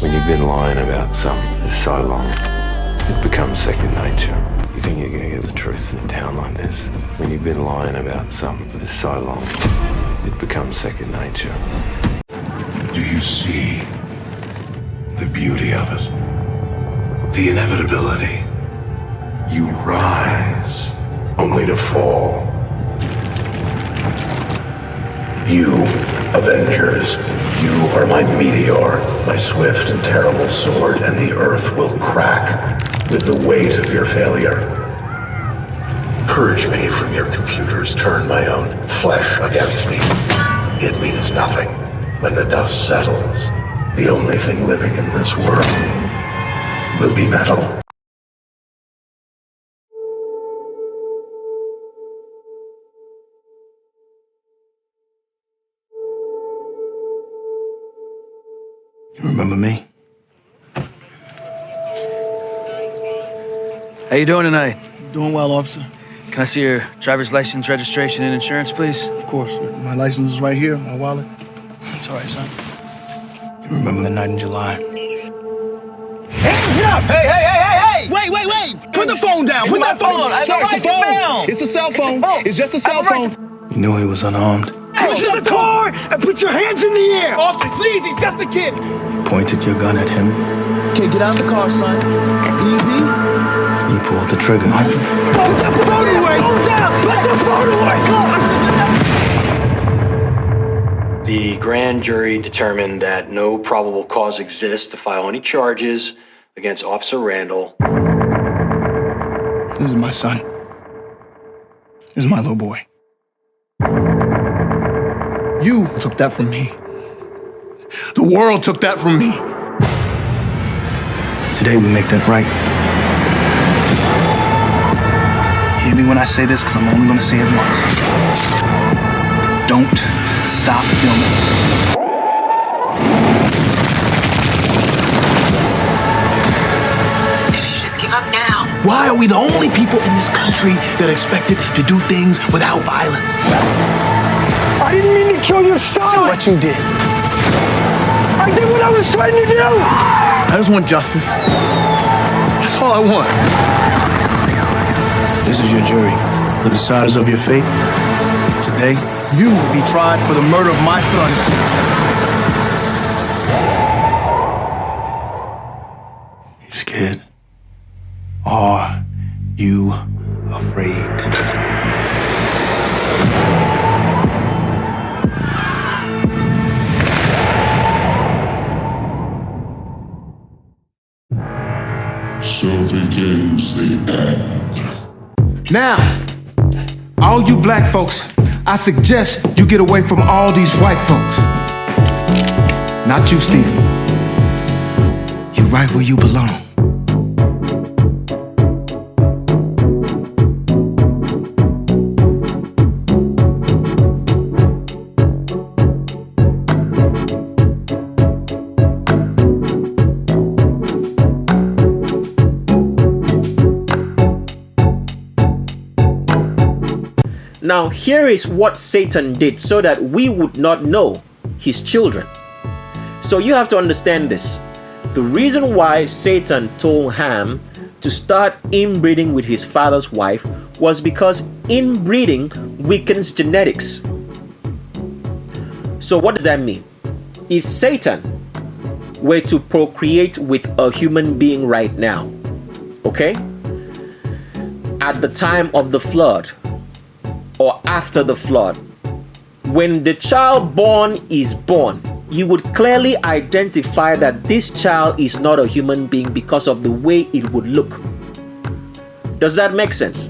When you've been lying about something for so long, it becomes second nature. You think you're gonna get the truth in a town like this? When you've been lying about something for so long, it becomes second nature. Do you see the beauty of it? The inevitability. You rise, only to fall. You, Avengers, you are my meteor, my swift and terrible sword, and the earth will crack with the weight of your failure. Purge me from your computers, turn my own flesh against me. It means nothing. When the dust settles, the only thing living in this world will be metal. You remember me? How you doing tonight? Doing well, officer. Can I see your driver's license, registration, and insurance, please? Of course. My license is right here, my wallet. It's all right, son. You remember the night in July? Hands up! Hey! Wait! Put the phone down! Put that phone! Sir, It's a phone! It's a cell phone! It's just a cell phone! You knew he was unarmed. Get to the car and put your hands in the air! Officer, please, he's just a kid! You pointed your gun at him. Okay, get out of the car, son. Easy. You pulled the trigger. Put the phone away! Hold down! Put the phone away! The grand jury determined that no probable cause exists to file any charges against Officer Randall. This is my son. This is my little boy. You took that from me. The world took that from me. Today we make that right. Hear me when I say this, because I'm only going to say it once. Don't stop filming. You should just give up now. Why are we the only people in this country that are expected to do things without violence? I didn't mean to kill your son! What you did. I did what I was trying to do! I just want justice. That's all I want. This is your jury. The deciders of your fate. Today, you will be tried for the murder of my son. You scared? Are you afraid? So begins the end. Now, all you black folks, I suggest you get away from all these white folks. Not you, Steve. You're right where you belong. Now, here is what Satan did so that we would not know his children. So you have to understand this. The reason why Satan told Ham to start inbreeding with his father's wife was because inbreeding weakens genetics. So what does that mean? If Satan were to procreate with a human being right now, okay, at the time of the flood, or after the flood, when the child born is born, you would clearly identify that this child is not a human being because of the way it would look. Does that make sense?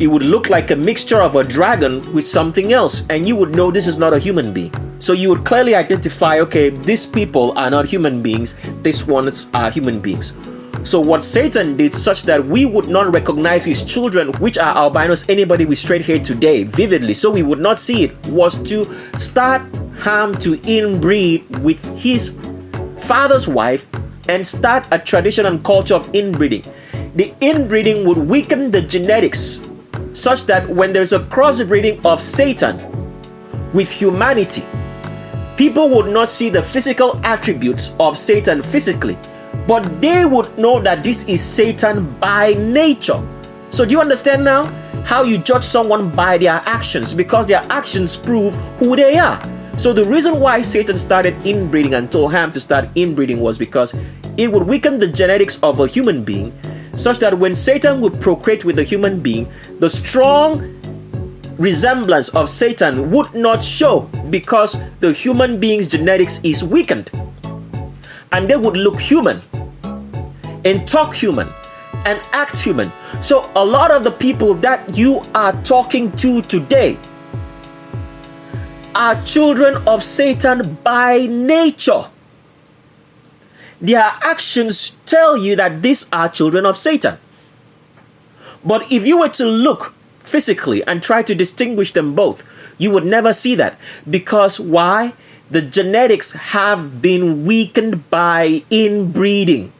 It would look like a mixture of a dragon with something else, and you would know this is not a human being. So you would clearly identify, okay, these people are not human beings, these ones are human beings. So what Satan did such that we would not recognize his children, which are albinos, anybody with straight hair today, vividly, so we would not see it, was to start Ham to inbreed with his father's wife and start a tradition and culture of inbreeding. The inbreeding would weaken the genetics such that when there's a crossbreeding of Satan with humanity, People would not see the physical attributes of Satan physically, but they would know that this is Satan by nature. So do you understand now how you judge someone by their actions? Because their actions prove who they are. So the reason why Satan started inbreeding and told Ham to start inbreeding was because it would weaken the genetics of a human being, such that when Satan would procreate with a human being, the strong resemblance of Satan would not show, because the human being's genetics is weakened. And they would look human and talk human and act human. So a lot of the people that you are talking to today are children of Satan by nature. Their actions tell you that these are children of Satan. But if you were to look physically and try to distinguish them both, you would never see that. Because why? The genetics have been weakened by inbreeding.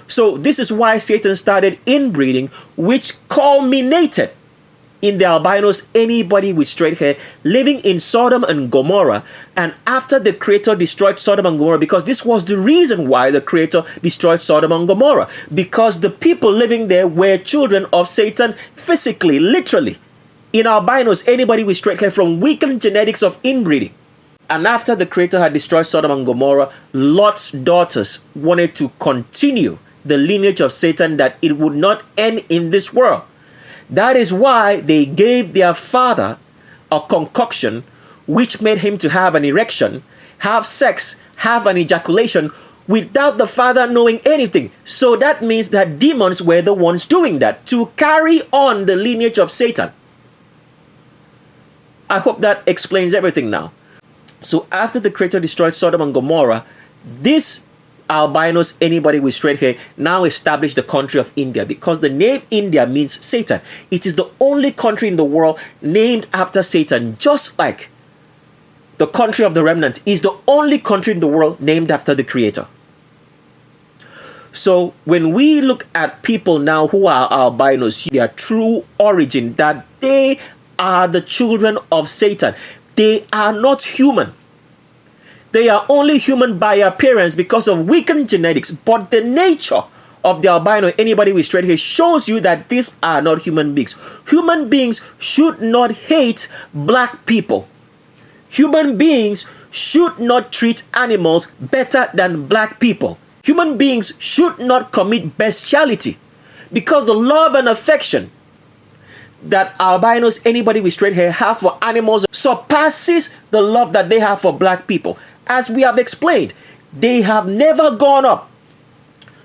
So this is why Satan started inbreeding, which culminated in the albinos, anybody with straight hair, living in Sodom and Gomorrah. And after the Creator destroyed Sodom and Gomorrah, because this was the reason why the Creator destroyed Sodom and Gomorrah, because the people living there were children of Satan physically, literally. In albinos, anybody with straight hair, from weakened genetics of inbreeding. And after the Creator had destroyed Sodom and Gomorrah, Lot's daughters wanted to continue the lineage of Satan, that it would not end in this world. That is why they gave their father a concoction which made him to have an erection, have sex, have an ejaculation without the father knowing anything. So that means that demons were the ones doing that to carry on the lineage of Satan. I hope that explains everything now. So after the Creator destroyed Sodom and Gomorrah, this albinos, anybody with straight hair, now established the country of India, because the name India means Satan. It is the only country in the world named after Satan, just like the country of the remnant is the only country in the world named after the Creator. So when we look at people now who are albinos, their true origin, that they are the children of Satan. They are not human. They are only human by appearance because of weakened genetics. But the nature of the albino, anybody with straight hair, shows you that these are not human beings. Human beings should not hate black people. Human beings should not treat animals better than black people. Human beings should not commit bestiality, because the love and affection that albinos, anybody with straight hair, have for animals surpasses the love that they have for black people. As we have explained, they have never gone up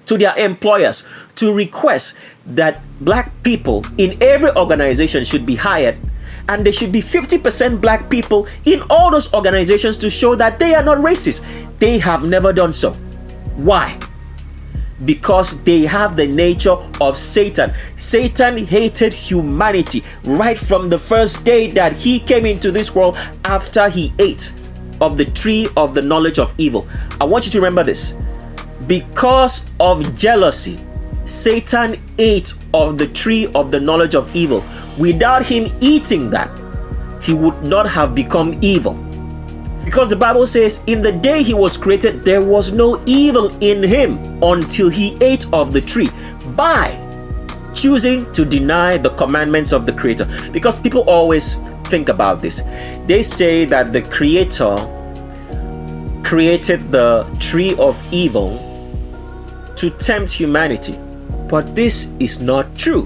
to their employers to request that black people in every organization should be hired, and there should be 50% black people in all those organizations to show that they are not racist. They have never done so. Why? Because they have the nature of Satan. Satan hated humanity right from the first day that he came into this world after he ate of the tree of the knowledge of evil. I want you to remember this. Because of jealousy, Satan ate of the tree of the knowledge of evil. Without him eating that, he would not have become evil. Because the Bible says, in the day he was created, there was no evil in him until he ate of the tree, by choosing to deny the commandments of the Creator. Because people always think about this. They say that the Creator created the tree of evil to tempt humanity. But this is not true.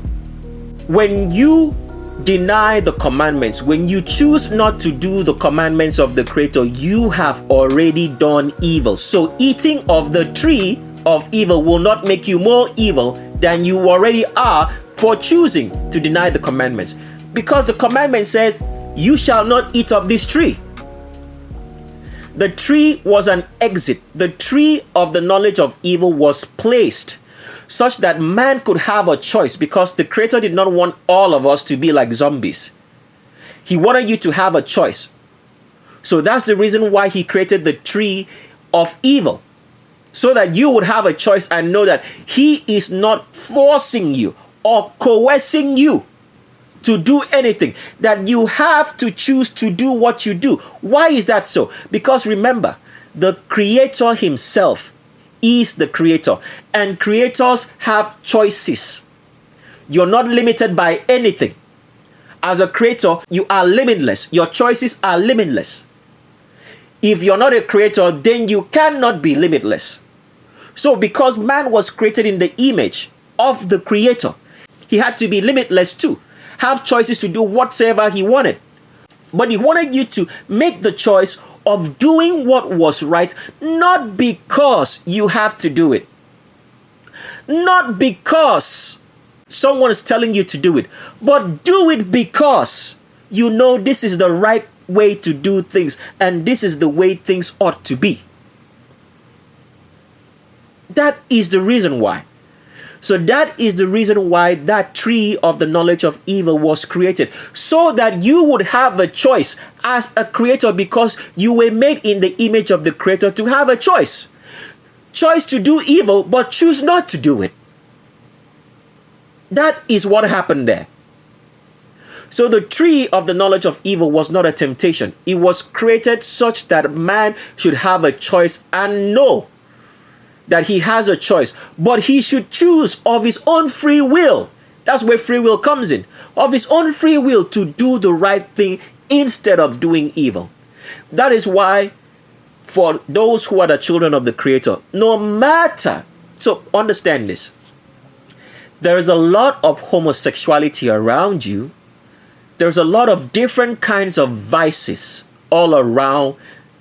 When you deny the commandments, when you choose not to do the commandments of the Creator, you have already done evil. So eating of the tree of evil will not make you more evil than you already are for choosing to deny the commandments. Because the commandment says, you shall not eat of this tree. The tree was an exit. The tree of the knowledge of evil was placed such that man could have a choice, because the Creator did not want all of us to be like zombies. He wanted you to have a choice. So that's the reason why he created the tree of evil, so that you would have a choice and know that he is not forcing you or coercing you to do anything, that you have to choose to do what you do. Why is that so? Because remember, the Creator himself is the Creator, and creators have choices. You're not limited by anything. As a creator, you are limitless. Your choices are limitless. If you're not a creator, then you cannot be limitless. So because man was created in the image of the Creator, he had to be limitless too, have choices to do whatsoever he wanted. But he wanted you to make the choice of doing what was right, not because you have to do it, not because someone is telling you to do it, but do it because you know this is the right way to do things and this is the way things ought to be. That is the reason why. So that is the reason why that tree of the knowledge of evil was created, so that you would have a choice as a creator, because you were made in the image of the Creator to have a choice. Choice to do evil, but choose not to do it. That is what happened there. So the tree of the knowledge of evil was not a temptation. It was created such that man should have a choice and know that he has a choice, but he should choose of his own free will. That's where free will comes in. Of his own free will to do the right thing instead of doing evil. That is why for those who are the children of the Creator, no matter, so understand this, there is a lot of homosexuality around you. There's a lot of different kinds of vices all around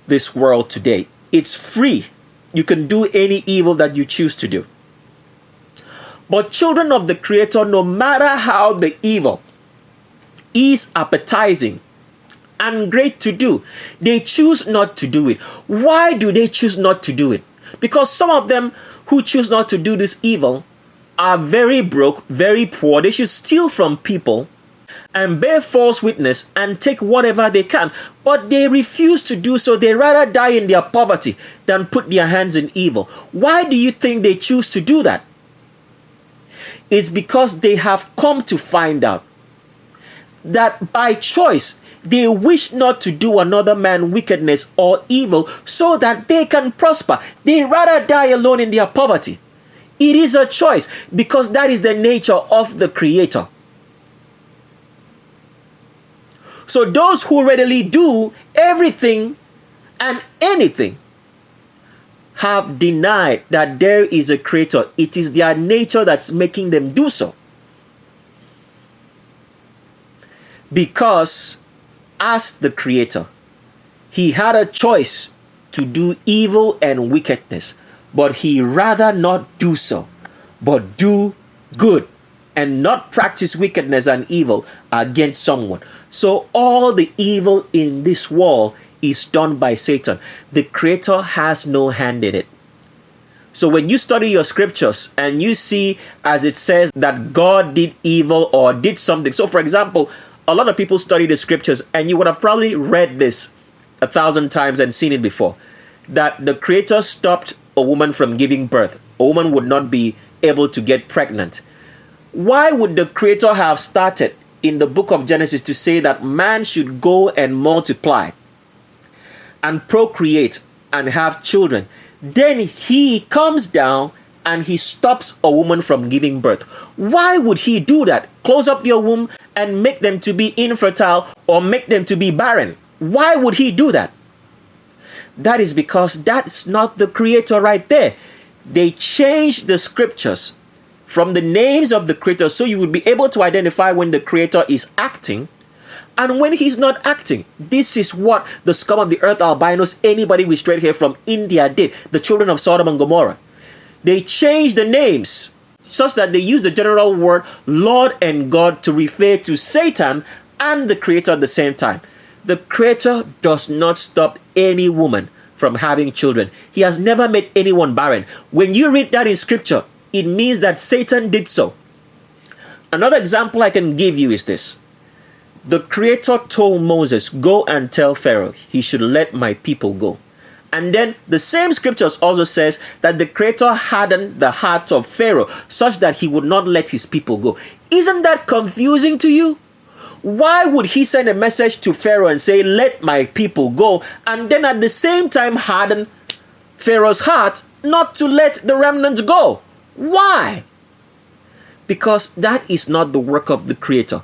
this world today. It's free. You can do any evil that you choose to do. But children of the Creator, no matter how the evil is appetizing and great to do, they choose not to do it. Why do they choose not to do it? Because some of them who choose not to do this evil are very broke, very poor. They should steal from people and bear false witness and take whatever they can, but they refuse to do so. They rather die in their poverty than put their hands in evil. Why do you think they choose to do that? It's because they have come to find out that by choice they wish not to do another man wickedness or evil so that they can prosper. They rather die alone in their poverty. It is a choice because that is the nature of the Creator. So those who readily do everything and anything have denied that there is a Creator. It is their nature that's making them do so. Because as the Creator, he had a choice to do evil and wickedness, but he rather not do so, but do good and not practice wickedness and evil against someone. So all the evil in this world is done by Satan. The Creator has no hand in it. So when you study your scriptures and you see, as it says, that God did evil or did something. So for example, a lot of people study the scriptures and you would have probably read this 1,000 times and seen it before, that the Creator stopped a woman from giving birth. A woman would not be able to get pregnant. Why would the Creator have started in the book of Genesis to say that man should go and multiply and procreate and have children? Then he comes down and he stops a woman from giving birth. Why would he do that? Close up your womb and make them to be infertile or make them to be barren. Why would he do that? That is because that's not the Creator right there. They changed the scriptures from the names of the Creator so you would be able to identify when the Creator is acting and when he's not acting. This is what the scum of the earth, albinos, anybody with straight hair from India did. The children of Sodom and Gomorrah. They changed the names such that they used the general word Lord and God to refer to Satan and the Creator at the same time. The Creator does not stop any woman from having children. He has never made anyone barren. When you read that in scripture, it means that Satan did so. Another example I can give you is this. The Creator told Moses, go and tell Pharaoh he should let my people go. And then the same scriptures also says that the Creator hardened the heart of Pharaoh such that he would not let his people go. Isn't that confusing to you? why would he send a message to Pharaoh and say, let my people go, and then at the same time harden Pharaoh's heart not to let the remnants go? Why? Because that is not the work of the Creator.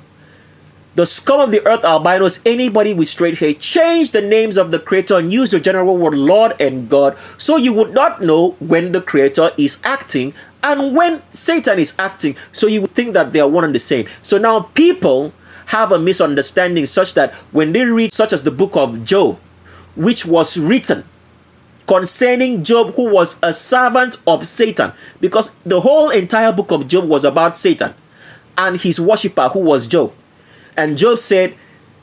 The scum of the earth, albinos, anybody with straight hair, change the names of the Creator and use the general word Lord and God, so you would not know when the Creator is acting and when Satan is acting, so you would think that they are one and the same. So now people have a misunderstanding such that when they read such as the book of Job, which was written concerning Job, who was a servant of Satan, because the whole entire book of Job was about Satan and his worshipper, who was Job. And Job said,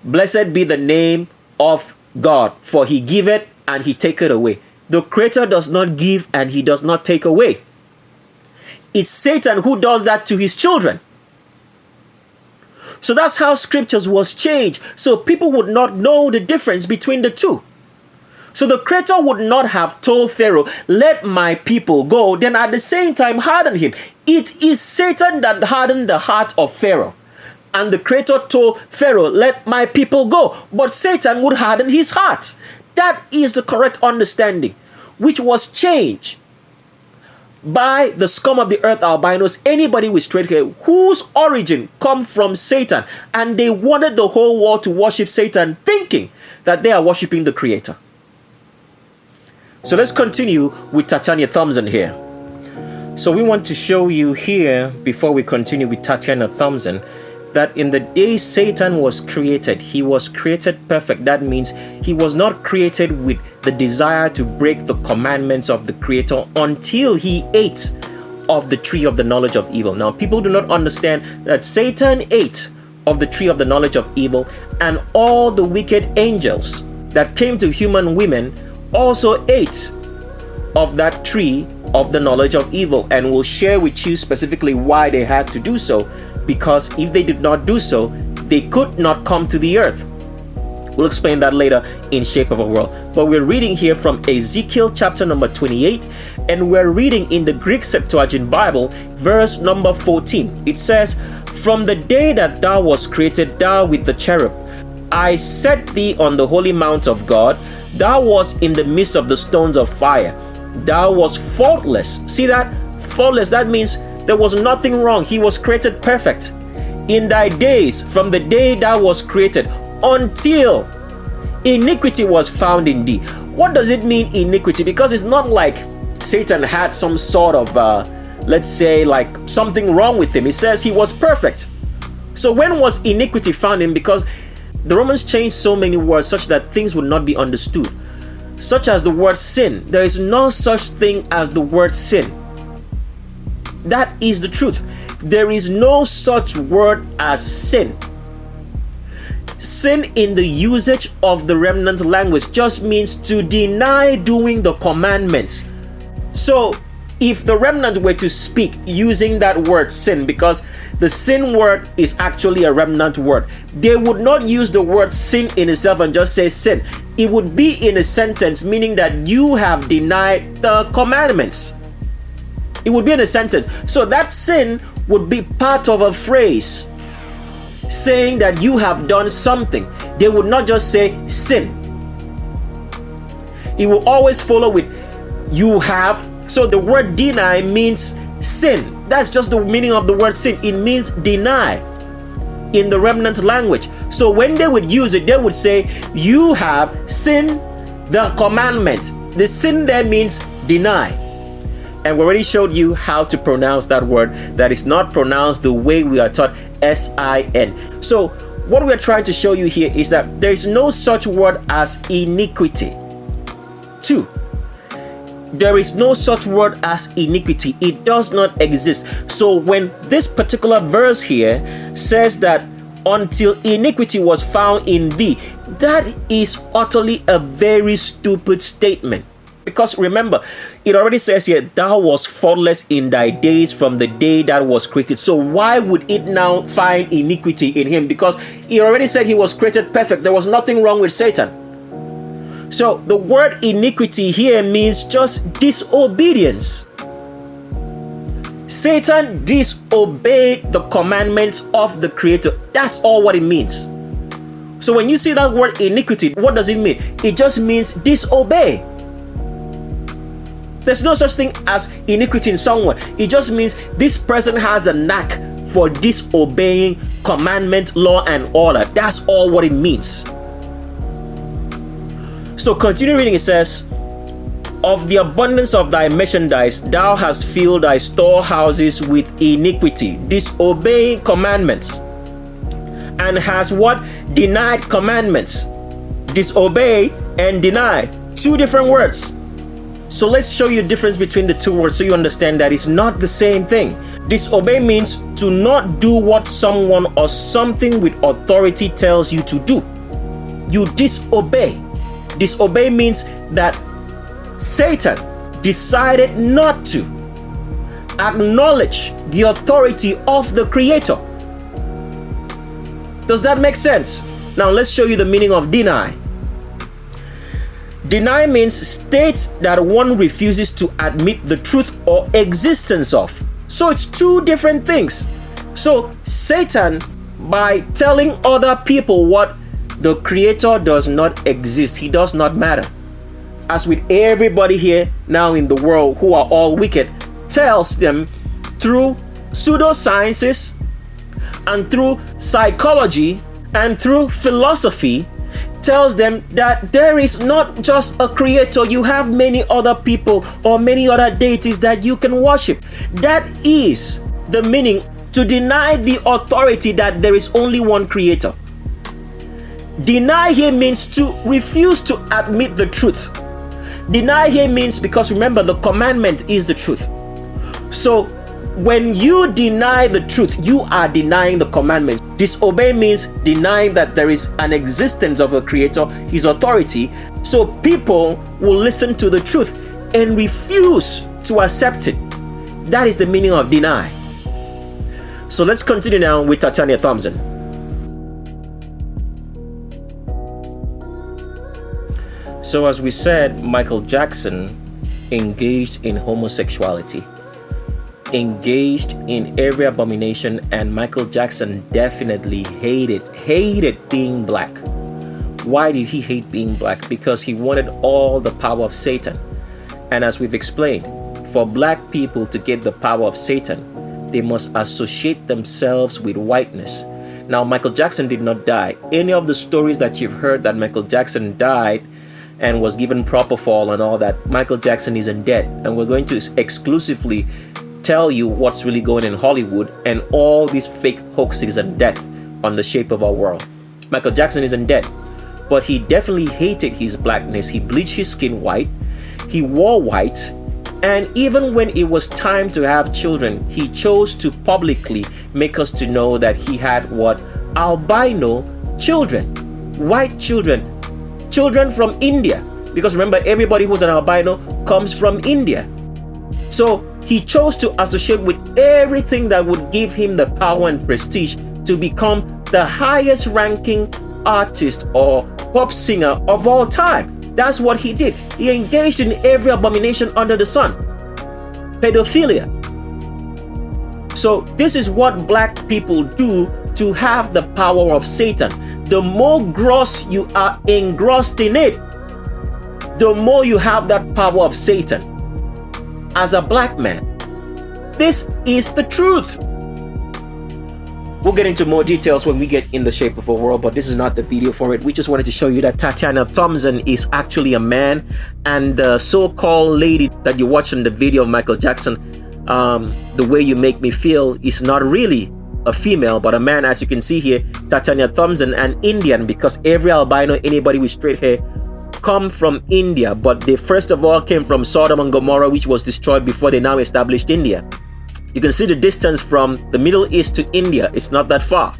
blessed be the name of God, for he giveth and he taketh away. The Creator does not give and he does not take away. It's Satan who does that to his children. So that's how scriptures was changed, so people would not know the difference between the two. So the Creator would not have told Pharaoh, let my people go, then at the same time harden him. It is Satan that hardened the heart of Pharaoh. And the Creator told Pharaoh, let my people go. But Satan would harden his heart. That is the correct understanding, which was changed by the scum of the earth, albinos, anybody with straight hair, whose origin come from Satan. And they wanted the whole world to worship Satan, thinking that they are worshiping the Creator. So let's continue with Tatiana Thompson here. So we want to show you here, before we continue with Tatiana Thompson, that in the day Satan was created, he was created perfect. That means he was not created with the desire to break the commandments of the Creator until he ate of the tree of the knowledge of evil. Now, people do not understand that Satan ate of the tree of the knowledge of evil, and all the wicked angels that came to human women also ate of that tree of the knowledge of evil, and will share with you specifically why they had to do so. Because if they did not do so, they could not come to the earth. We'll explain that later in Shape of a World. But we're reading here from Ezekiel chapter number 28, and we're reading in the Greek Septuagint Bible, verse number 14. It says, from the day that thou was created, thou with the cherub, I set thee on the holy mount of God. Thou wast in the midst of the stones of fire. Thou wast faultless. See that? Faultless. That means there was nothing wrong. He was created perfect. In thy days, from the day thou was created, until iniquity was found in thee. What does it mean, iniquity? Because it's not like Satan had some sort of, let's say, like something wrong with him. It says he was perfect. So when was iniquity found in him? Because the Romans changed so many words such that things would not be understood. Such as the word sin. There is no such thing as the word sin. That is the truth. There is no such word as sin. Sin in the usage of the remnant language just means to deny doing the commandments. So if the remnant were to speak using that word sin, because the sin word is actually a remnant word, they would not use the word sin in itself and just say sin. It would be in a sentence, meaning that you have denied the commandments. It would be in a sentence. So that sin would be part of a phrase saying that you have done something. They would not just say sin. It will always follow with you have. So the word deny means sin. That's just the meaning of the word sin. It means deny in the remnant language. So when they would use it, they would say you have sinned the commandment. The sin there means deny. And we already showed you how to pronounce that word that is not pronounced the way we are taught, S-I-N. So what we are trying to show you here is that there is no such word as iniquity. 2, there is no such word as iniquity. It does not exist. So when this particular verse here says that until iniquity was found in thee, that is utterly a very stupid statement. Because remember, it already says here, thou wast faultless in thy days from the day that was created. So why would it now find iniquity in him? Because he already said he was created perfect. There was nothing wrong with Satan. So the word iniquity here means just disobedience. Satan disobeyed the commandments of the Creator. That's all what it means. So when you see that word iniquity, what does it mean? It just means disobey. There's no such thing as iniquity in someone. It just means this person has a knack for disobeying commandment, law, and order. That's all what it means. So continue reading. It says, of the abundance of thy merchandise, thou hast filled thy storehouses with iniquity, disobeying commandments, and has what? Denied commandments. Disobey and deny. Two different words. So let's show you the difference between the two words so you understand that it's not the same thing. Disobey means to not do what someone or something with authority tells you to do. You disobey. Disobey means that Satan decided not to acknowledge the authority of the Creator. Does that make sense? Now let's show you the meaning of deny. Deny means states that one refuses to admit the truth or existence of. So it's two different things. So Satan, by telling other people what the Creator does not exist, he does not matter, as with everybody here now in the world who are all wicked, tells them through pseudosciences and through psychology and through philosophy, tells them that there is not just a creator, you have many other people or many other deities that you can worship. That is the meaning, to deny the authority that there is only one creator. Deny here means to refuse to admit the truth. Deny here means, because remember, the commandment is the truth. So when you deny the truth, you are denying the commandment. Disobey means denying that there is an existence of a creator, his authority. So people will listen to the truth and refuse to accept it. That is the meaning of deny. So let's continue now with Tatiana Thompson. So as we said, Michael Jackson engaged in homosexuality, engaged in every abomination, and Michael Jackson definitely hated being black. Why did he hate being black? Because he wanted all the power of Satan. And as we've explained, for black people to get the power of Satan, they must associate themselves with whiteness. Now, Michael Jackson did not die. Any of the stories that you've heard that Michael Jackson died and was given propofol and all that, Michael Jackson isn't dead. And we're going to exclusively tell you what's really going in Hollywood and all these fake hoaxes and death on the shape of our world. Michael Jackson isn't dead, but he definitely hated his blackness. He bleached his skin white, he wore white, and even when it was time to have children, he chose to publicly make us to know that he had what? Albino children, white children, children from India. Because remember, everybody who's an albino comes from India. So he chose to associate with everything that would give him the power and prestige to become the highest ranking artist or pop singer of all time. That's what he did. He engaged in every abomination under the sun. Pedophilia. So this is what black people do to have the power of Satan. The more gross you are engrossed in it, the more you have that power of Satan. As a black man, this is the truth. We'll get into more details when we get in the shape of a world, but this is not the video for it. We just wanted to show you that Tatiana Thompson is actually a man, and the so-called lady that you watch in the video of Michael Jackson, The Way You Make Me Feel, is not really a female but a man. As you can see here, Tatiana Thompson, an Indian, because every albino, anybody with straight hair, come from India, but they first of all came from Sodom and Gomorrah, which was destroyed before they now established India. You can see the distance from the Middle East to India. It's not that far.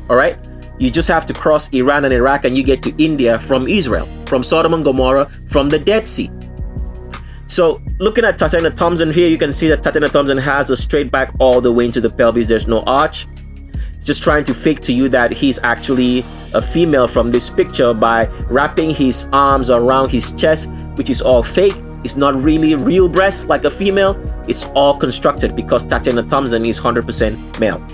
All right. You just have to cross Iran and Iraq and you get to India from Israel, from Sodom and Gomorrah, from the Dead Sea. So looking at Tatiana Thompson here, you can see that Tatiana Thompson has a straight back all the way into the pelvis. There's no arch. Just trying to fake to you that he's actually a female from this picture by wrapping his arms around his chest, which is all fake. It's not really real breasts like a female. It's all constructed because Tatiana Thompson is 100% male.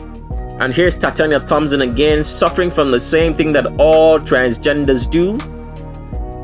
And here's Tatiana Thompson again, suffering from the same thing that all transgenders do,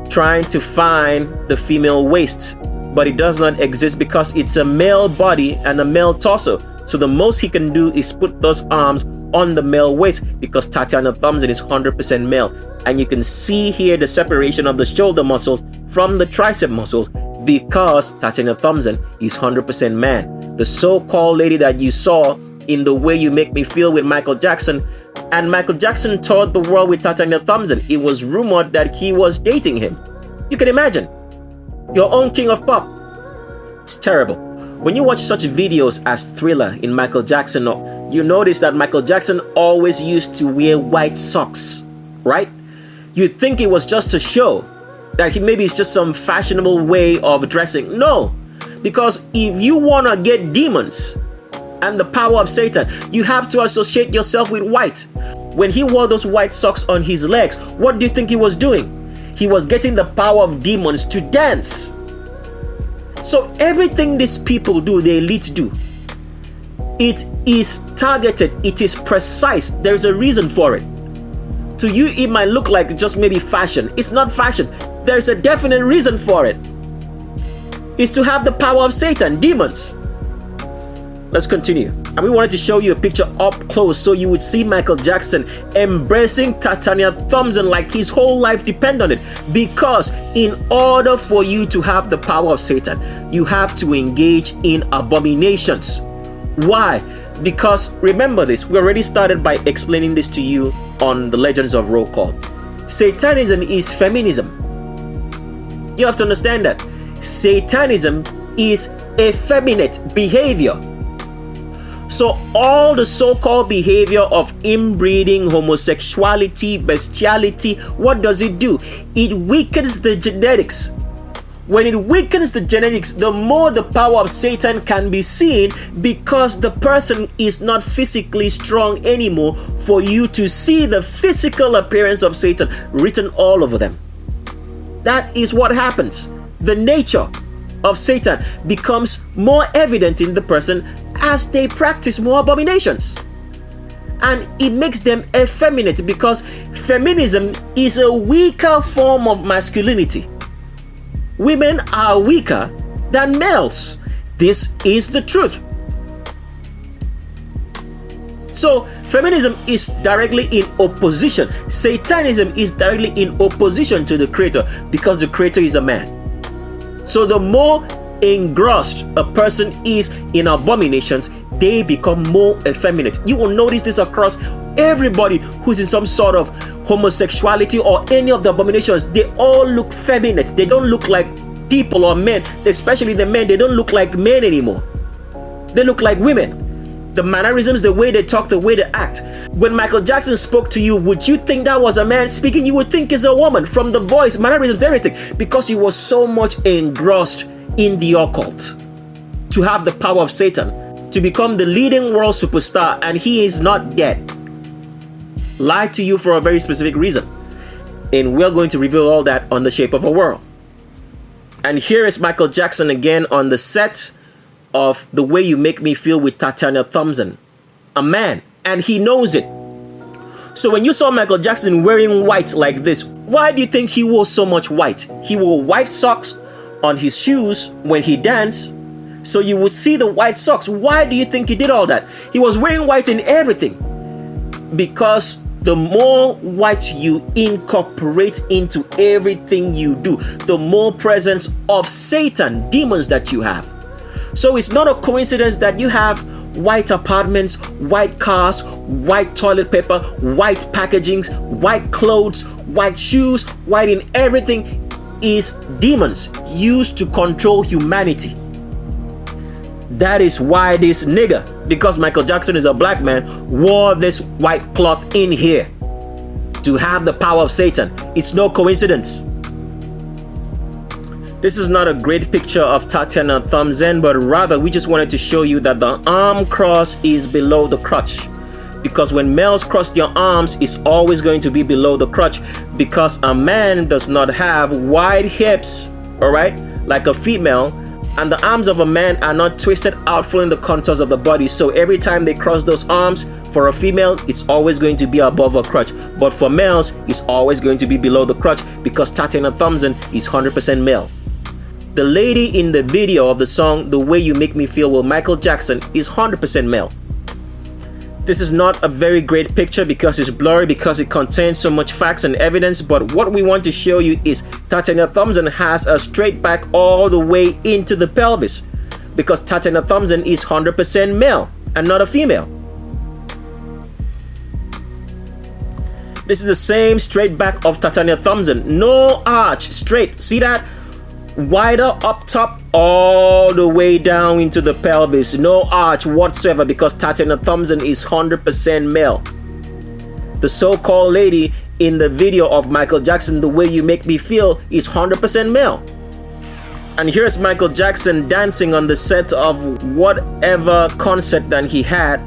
trying to find the female waist, but it does not exist because it's a male body and a male torso. So the most he can do is put those arms on the male waist, because Tatiana Thompson is 100% male. And you can see here the separation of the shoulder muscles from the tricep muscles, because Tatiana Thompson is 100% man. The so-called lady that you saw in The Way You Make Me Feel with Michael Jackson, and Michael Jackson toured the world with Tatiana Thompson. It was rumored that he was dating him. You can imagine. Your own king of pop. It's terrible. When you watch such videos as Thriller in Michael Jackson, you notice that Michael Jackson always used to wear white socks, right? You'd think it was just a show, that maybe it's just some fashionable way of dressing. No, because if you want to get demons and the power of Satan, you have to associate yourself with white. When he wore those white socks on his legs, what do you think he was doing? He was getting the power of demons to dance. So everything these people do, the elite do, it is targeted, it is precise. There's a reason for it. To you, it might look like just maybe fashion. It's not fashion. There's a definite reason for it. It's to have the power of Satan, demons. Let's continue. And we wanted to show you a picture up close so you would see Michael Jackson embracing Tatiana Thompson like his whole life depends on it. Because in order for you to have the power of Satan, you have to engage in abominations. Why? Because remember this, we already started by explaining this to you on the Legends of Roll Call. Satanism is feminism. You have to understand that. Satanism is effeminate behavior. So all the so-called behavior of inbreeding, homosexuality, bestiality, what does it do? It weakens the genetics. When it weakens the genetics, the more the power of Satan can be seen, because the person is not physically strong anymore for you to see the physical appearance of Satan written all over them. That is what happens. The nature of Satan becomes more evident in the person as they practice more abominations. And it makes them effeminate, because feminism is a weaker form of masculinity. Women are weaker than males. This is the truth. So feminism is directly in opposition. Satanism is directly in opposition to the Creator, because the Creator is a man. So the more engrossed a person is in abominations, they become more effeminate. You will notice this across everybody who's in some sort of homosexuality or any of the abominations. They all look feminine. They don't look like people or men, especially the men. They don't look like men anymore. They look like women. The mannerisms, the way they talk, the way they act. When Michael Jackson spoke to you, would you think that was a man speaking? You would think it's a woman, from the voice, mannerisms, everything, because he was so much engrossed in the occult, to have the power of Satan, to become the leading world superstar, and he is not dead. Lied to you for a very specific reason. And we're going to reveal all that on The Shape of a World. And here is Michael Jackson again on the set of The Way You Make Me Feel with Tatiana Thompson. A man, and he knows it. So when you saw Michael Jackson wearing white like this, why do you think he wore so much white? He wore white socks on his shoes when he danced, so you would see the white socks. Why do you think he did all that? He was wearing white in everything. Because the more white you incorporate into everything you do, the more presence of Satan, demons that you have. So it's not a coincidence that you have white apartments, white cars, white toilet paper, white packagings, white clothes, white shoes, white in everything. Is demons used to control humanity. That is why this nigga, because Michael Jackson is a black man, wore this white cloth in here to have the power of Satan. It's no coincidence. This is not a great picture of Tatiana Thompson, but rather we just wanted to show you that the arm cross is below the crotch. Because when males cross their arms, it's always going to be below the crotch, because a man does not have wide hips, all right, like a female, And the arms of a man are not twisted out following the contours of the body. So every time they cross those arms, for a female, it's always going to be above her crotch. But for males, it's always going to be below the crotch because Tatiana Thompson is 100% male. The lady in the video of the song The Way You Make Me Feel with Michael Jackson is 100% male. This is not a very great picture because it's blurry, because it contains so much facts and evidence, but what we want to show you is Tatiana Thompson has a straight back all the way into the pelvis because Tatiana Thompson is 100% male and not a female. This is the same straight back of Tatiana Thompson. No arch, straight. See that? Wider up top all the way down into the pelvis. No arch whatsoever because Tatiana Thompson is 100% male. The so-called lady in the video of Michael Jackson, The Way You Make Me Feel, is 100% male. And here's Michael Jackson dancing on the set of whatever concert that he had.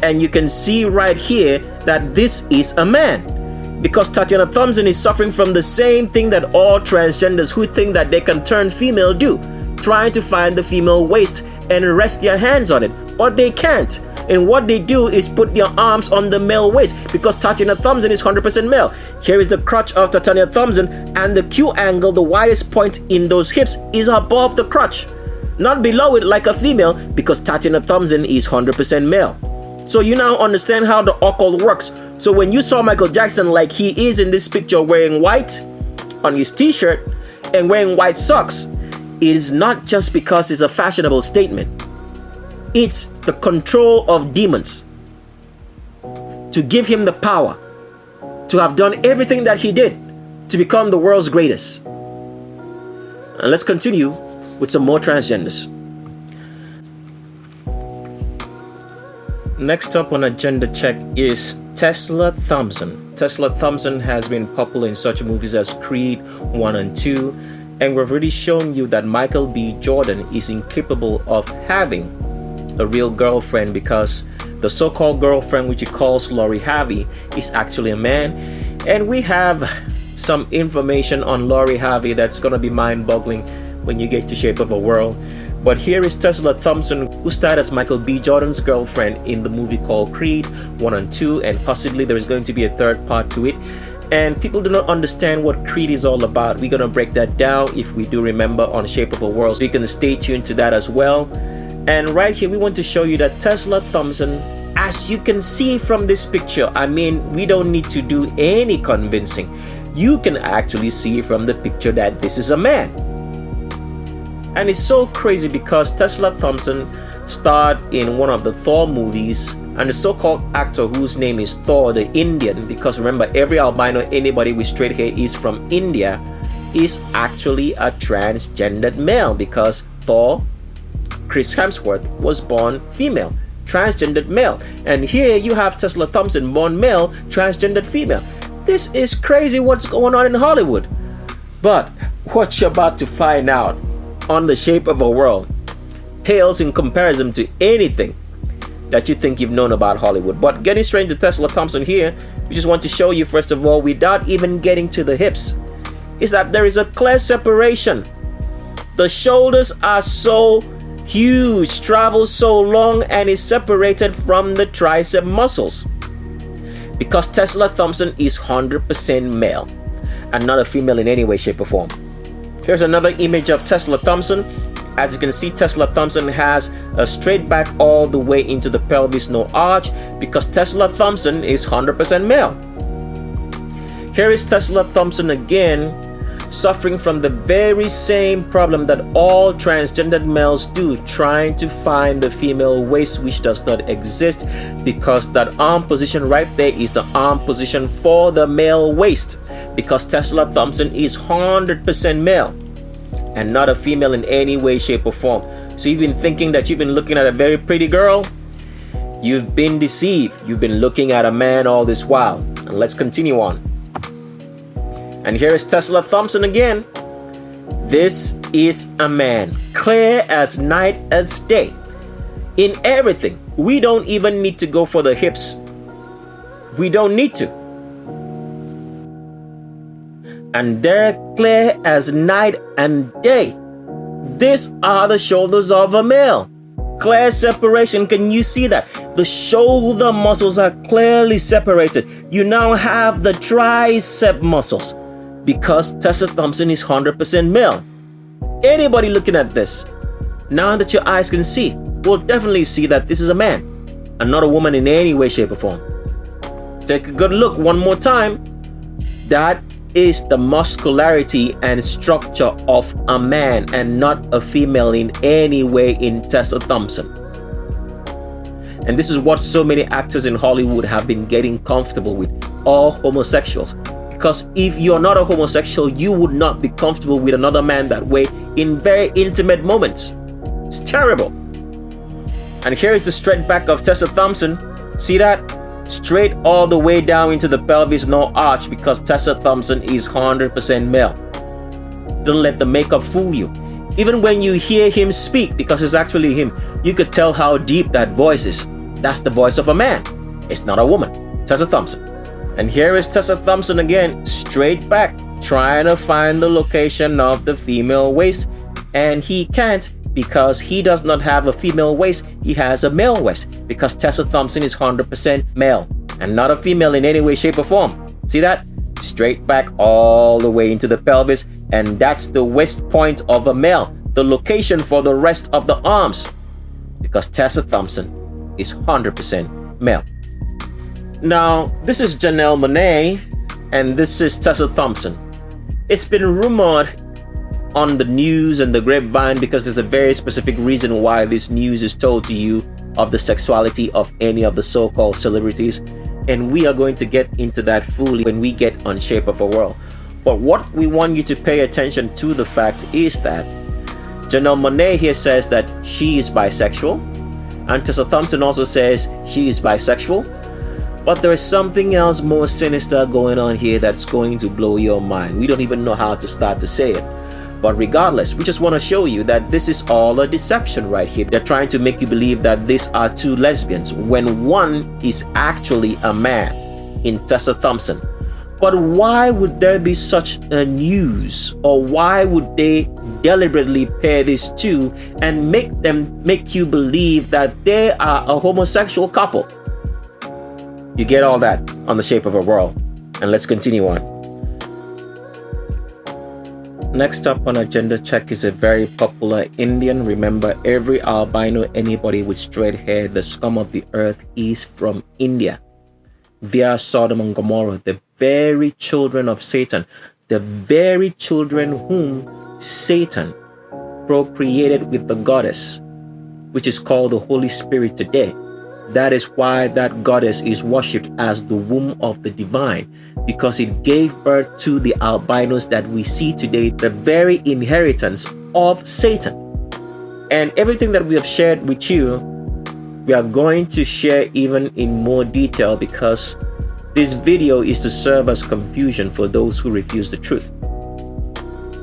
And you can see right here that this is a man. Because Tatiana Thompson is suffering from the same thing that all transgenders who think that they can turn female do. Trying to find the female waist and rest their hands on it. But they can't. And what they do is put their arms on the male waist because Tatiana Thompson is 100% male. Here is the crotch of Tatiana Thompson, and the Q angle, the widest point in those hips, is above the crotch. Not below it like a female because Tatiana Thompson is 100% male. So you now understand how the occult works. So when you saw Michael Jackson like he is in this picture wearing white on his t-shirt and wearing white socks, it is not just because it's a fashionable statement. It's the control of demons to give him the power to have done everything that he did to become the world's greatest. And let's continue with some more transgenders. Next up on agenda check is Tesla Thompson. Tesla Thompson has been popular in such movies as Creed 1 and 2, and we've already shown you that Michael B. Jordan is incapable of having a real girlfriend because the so-called girlfriend, which he calls Lori Harvey, is actually a man. And we have some information on Lori Harvey that's gonna be mind-boggling when you get to Shape of a World. But here is Tesla Thompson, who starred as Michael B. Jordan's girlfriend in the movie called Creed 1 and 2, and possibly there is going to be a third part to it. And people do not understand what Creed is all about. We're gonna break that down if we do remember on Shape of a World, so you can stay tuned to that as well. And right here we want to show you that Tesla Thompson, as you can see from this picture, I mean, we don't need to do any convincing. You can actually see from the picture that this is a man. And it's so crazy because Tesla Thompson starred in one of the Thor movies, and the so-called actor whose name is Thor the Indian, because remember, every albino, anybody with straight hair is from India, is actually a transgendered male because Thor, Chris Hemsworth, was born female, transgendered male. And here you have Tesla Thompson, born male, transgendered female. This is crazy what's going on in Hollywood. But what you're about to find out on the Shape of a World pales in comparison to anything that you think you've known about Hollywood. But getting straight into Tesla Thompson here, we just want to show you first of all, without even getting to the hips, is that there is a clear separation. The shoulders are so huge, travel so long, and is separated from the tricep muscles because Tesla Thompson is 100% male and not a female in any way, shape, or form. Here's another image of Tesla Thompson. As you can see, Tesla Thompson has a straight back all the way into the pelvis, no arch, because Tesla Thompson is 100% male. Here is Tesla Thompson again, suffering from the very same problem that all transgendered males do, trying to find the female waist, which does not exist, because that arm position right there is the arm position for the male waist, because Tesla Thompson is 100% male and not a female in any way, shape, or form. So you've been thinking that you've been looking at a very pretty girl? You've been deceived. You've been looking at a man all this while. And let's continue on. And here is Tesla Thompson again. This is a man, clear as night as day. In everything, we don't even need to go for the hips. We don't need to. And they're clear as night and day. These are the shoulders of a male. Clear separation. Can you see that? The shoulder muscles are clearly separated. You now have the tricep muscles because Tessa Thompson is 100% male. Anybody looking at this, now that your eyes can see, will definitely see that this is a man and not a woman in any way, shape, or form. Take a good look one more time. That is the muscularity and structure of a man and not a female in any way in Tessa Thompson. And this is what so many actors in Hollywood have been getting comfortable with, all homosexuals. Because if you're not a homosexual, you would not be comfortable with another man that way in very intimate moments. It's terrible. And here is the straight back of Tessa Thompson. See that? Straight all the way down into the pelvis, no arch, because Tessa Thompson is 100% male. Don't let the makeup fool you. Even when you hear him speak, because it's actually him, you could tell how deep that voice is. That's the voice of a man. It's not a woman. Tessa Thompson. And here is Tessa Thompson again, straight back, trying to find the location of the female waist. And he can't, because he does not have a female waist, he has a male waist, because Tessa Thompson is 100% male and not a female in any way, shape, or form. See that? Straight back all the way into the pelvis, and that's the waist point of a male, the location for the rest of the arms, because Tessa Thompson is 100% male. Now, this is Janelle Monáe, and this is Tessa Thompson. It's been rumored on the news and the grapevine, because there's a very specific reason why this news is told to you of the sexuality of any of the so-called celebrities, and we are going to get into that fully when we get on Shape of a World. But what we want you to pay attention to the fact is that Janelle Monáe here says that she is bisexual, and Tessa Thompson also says she is bisexual, but there is something else more sinister going on here that's going to blow your mind. We don't even know how to start to say it. But regardless, we just want to show you that this is all a deception right here. They're trying to make you believe that these are two lesbians when one is actually a man in Tessa Thompson. But why would there be such a news, or why would they deliberately pair these two and make you believe that they are a homosexual couple? You get all that on the Shape of a World. And let's continue on. Next up on Agenda Check is a very popular Indian. Remember, every albino, anybody with straight hair, the scum of the earth, is from India. Via Sodom and Gomorrah, the very children of Satan, the very children whom Satan procreated with the goddess, which is called the Holy Spirit today. That is why that goddess is worshipped as the womb of the divine, because it gave birth to the albinos that we see today, the very inheritance of Satan. And everything that we have shared with you, we are going to share even in more detail, because this video is to serve as confusion for those who refuse the truth.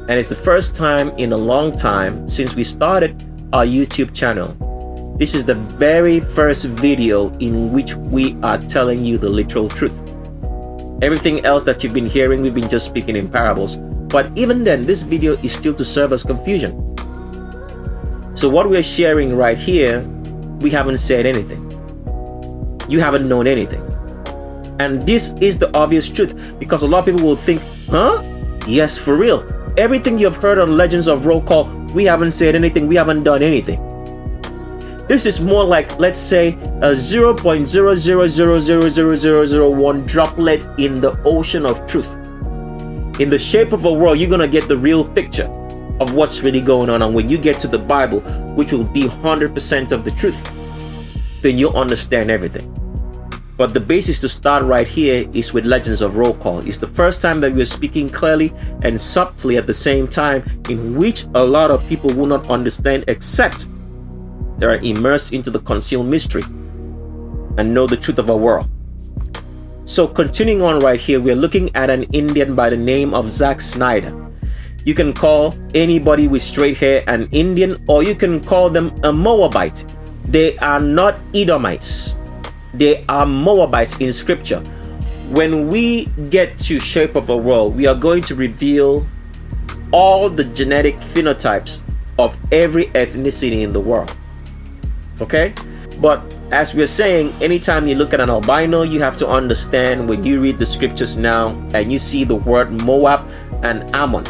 And it's the first time in a long time since we started our YouTube channel. This is the very first video in which we are telling you the literal truth. Everything else that you've been hearing, we've been just speaking in parables. But even then, this video is still to serve as confusion. So what we're sharing right here, we haven't said anything. You haven't known anything. And this is the obvious truth, because a lot of people will think, huh? Yes, for real. Everything you've heard on Legends of Roll Call, we haven't said anything, we haven't done anything. This is more like, let's say, a 0.0000001 droplet in the ocean of truth. In the Shape of a World, you're going to get the real picture of what's really going on. And when you get to the Bible, which will be 100% of the truth, then you'll understand everything. But the basis to start right here is with Legends of Roll Call. It's the first time that we're speaking clearly and subtly at the same time, in which a lot of people will not understand, except they are immersed into the concealed mystery and know the truth of our world. So continuing on right here, we're looking at an Indian by the name of Zack Snyder. You can call anybody with straight hair an Indian, or you can call them a Moabite. They are not Edomites. They are Moabites in scripture. When we get to Shape of a World, we are going to reveal all the genetic phenotypes of every ethnicity in the world. Okay? But as we're saying, anytime you look at an albino, you have to understand when you read the scriptures now and you see the word Moab and Ammon,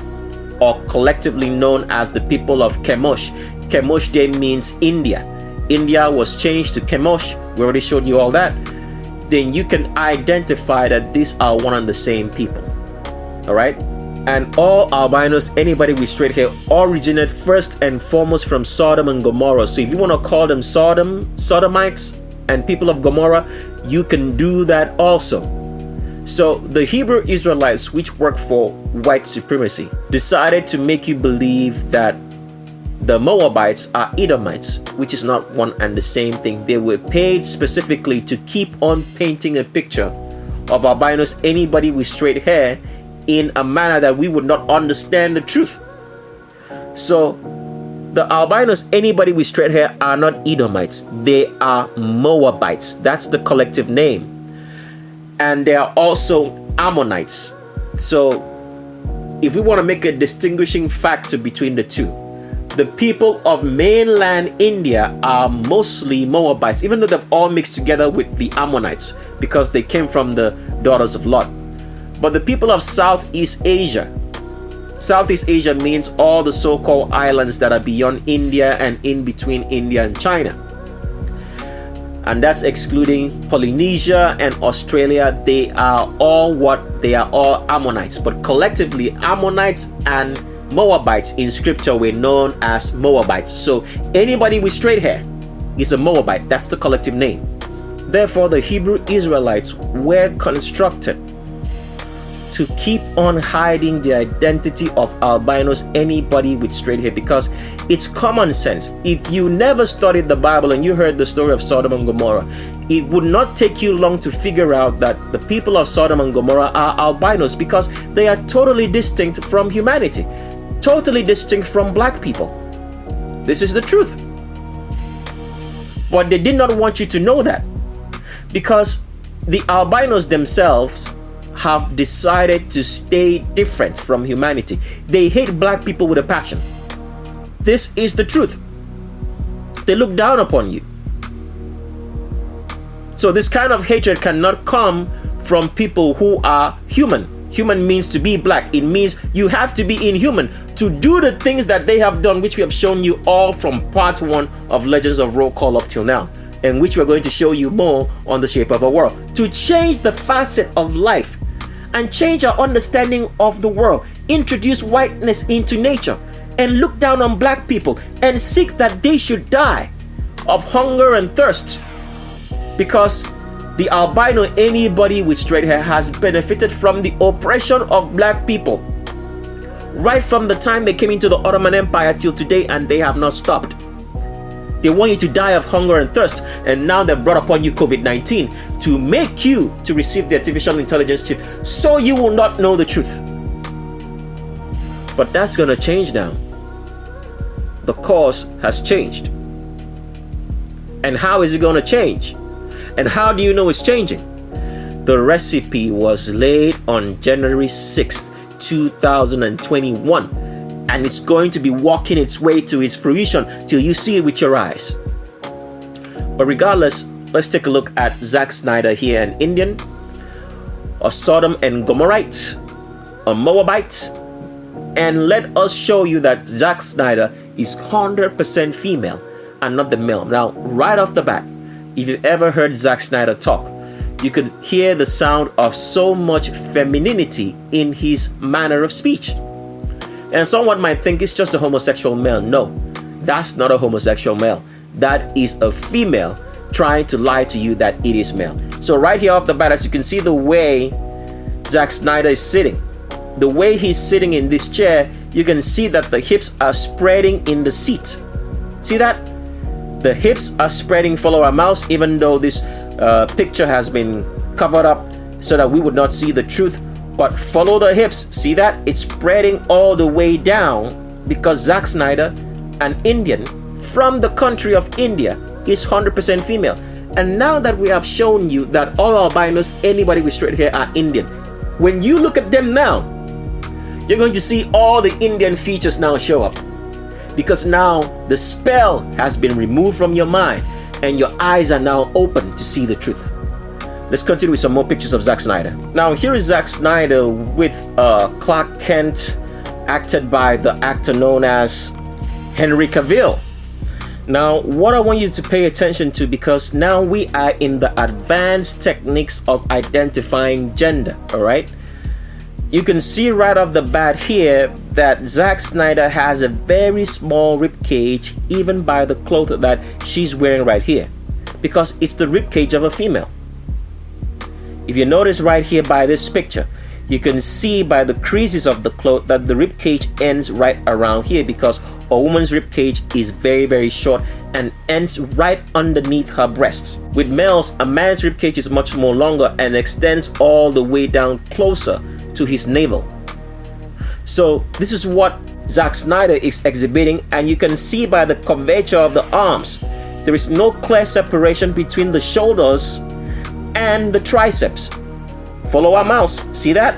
or collectively known as the people of Chemosh. Chemosh there means India. India was changed to Chemosh. We already showed you all that. Then you can identify that these are one and the same people. All right? And all albinos, anybody with straight hair, originate first and foremost from Sodom and Gomorrah. So if you want to call them Sodomites and people of Gomorrah, you can do that also. So the Hebrew Israelites, which work for white supremacy, decided to make you believe that the Moabites are Edomites, which is not one and the same thing. They were paid specifically to keep on painting a picture of albinos, anybody with straight hair, in a manner that we would not understand the truth. So the albinos, anybody with straight hair, are not Edomites. They are Moabites. That's the collective name. And they are also Ammonites. So if we want to make a distinguishing factor between the two, the people of mainland India are mostly Moabites, even though they've all mixed together with the Ammonites because they came from the daughters of Lot. But the people of Southeast Asia means all the so-called islands that are beyond India and in between India and China. And that's excluding Polynesia and Australia. They are all Ammonites. But collectively, Ammonites and Moabites in scripture were known as Moabites. So anybody with straight hair is a Moabite. That's the collective name. Therefore, the Hebrew Israelites were constructed to keep on hiding the identity of albinos, anybody with straight hair, because it's common sense. If you never studied the Bible and you heard the story of Sodom and Gomorrah, it would not take you long to figure out that the people of Sodom and Gomorrah are albinos, because they are totally distinct from humanity, totally distinct from black people. This is the truth. But they did not want you to know that, because the albinos themselves have decided to stay different from humanity. They hate black people with a passion. This is the truth. They look down upon you. So this kind of hatred cannot come from people who are human. Human means to be black. It means you have to be inhuman to do the things that they have done, which we have shown you all from part 1 of Legends of Roll Call up till now, and which we're going to show you more on The Shape of a World, to change the facet of life and change our understanding of the world, introduce whiteness into nature, and look down on black people and seek that they should die of hunger and thirst. Because the albino, anybody with straight hair, has benefited from the oppression of black people right from the time they came into the Ottoman Empire till today, and they have not stopped. They want you to die of hunger and thirst, and now they've brought upon you COVID-19 to make you to receive the artificial intelligence chip so you will not know the truth. But that's going to change now. The course has changed. And how is it going to change? And how do you know it's changing? The recipe was laid on January 6th, 2021. And it's going to be walking its way to its fruition till you see it with your eyes. But regardless, let's take a look at Zack Snyder here, an Indian, a Sodom and Gomorrite, a Moabite, and let us show you that Zack Snyder is 100% female and not the male. Now, right off the bat, if you've ever heard Zack Snyder talk, you could hear the sound of so much femininity in his manner of speech. And someone might think it's just a homosexual male. No, that's not a homosexual male. That is a female trying to lie to you that it is male. So right here off the bat, as you can see the way Zack Snyder is sitting, the way he's sitting in this chair, you can see that the hips are spreading in the seat. See that? The hips are spreading. Follow our mouse, even though this picture has been covered up so that we would not see the truth. But follow the hips. See that? It's spreading all the way down because Zack Snyder, an Indian from the country of India, is 100% female. And now that we have shown you that all albinos, anybody with straight hair, are Indian, when you look at them now, you're going to see all the Indian features now show up. because now the spell has been removed from your mind and your eyes are now open to see the truth. Let's continue with some more pictures of Zack Snyder. Now here is Zack Snyder with Clark Kent, acted by the actor known as Henry Cavill. Now what I want you to pay attention to, because now we are in the advanced techniques of identifying gender, all right? You can see right off the bat here that Zack Snyder has a very small rib cage, even by the clothes that she's wearing right here, because it's the rib cage of a female. If you notice right here by this picture, you can see by the creases of the cloth that the rib cage ends right around here, because a woman's rib cage is very, very short and ends right underneath her breasts. With males, a man's rib cage is much more longer and extends all the way down closer to his navel. So this is what Zack Snyder is exhibiting, and you can see by the curvature of the arms, there is no clear separation between the shoulders and the triceps. Follow our mouse. See that?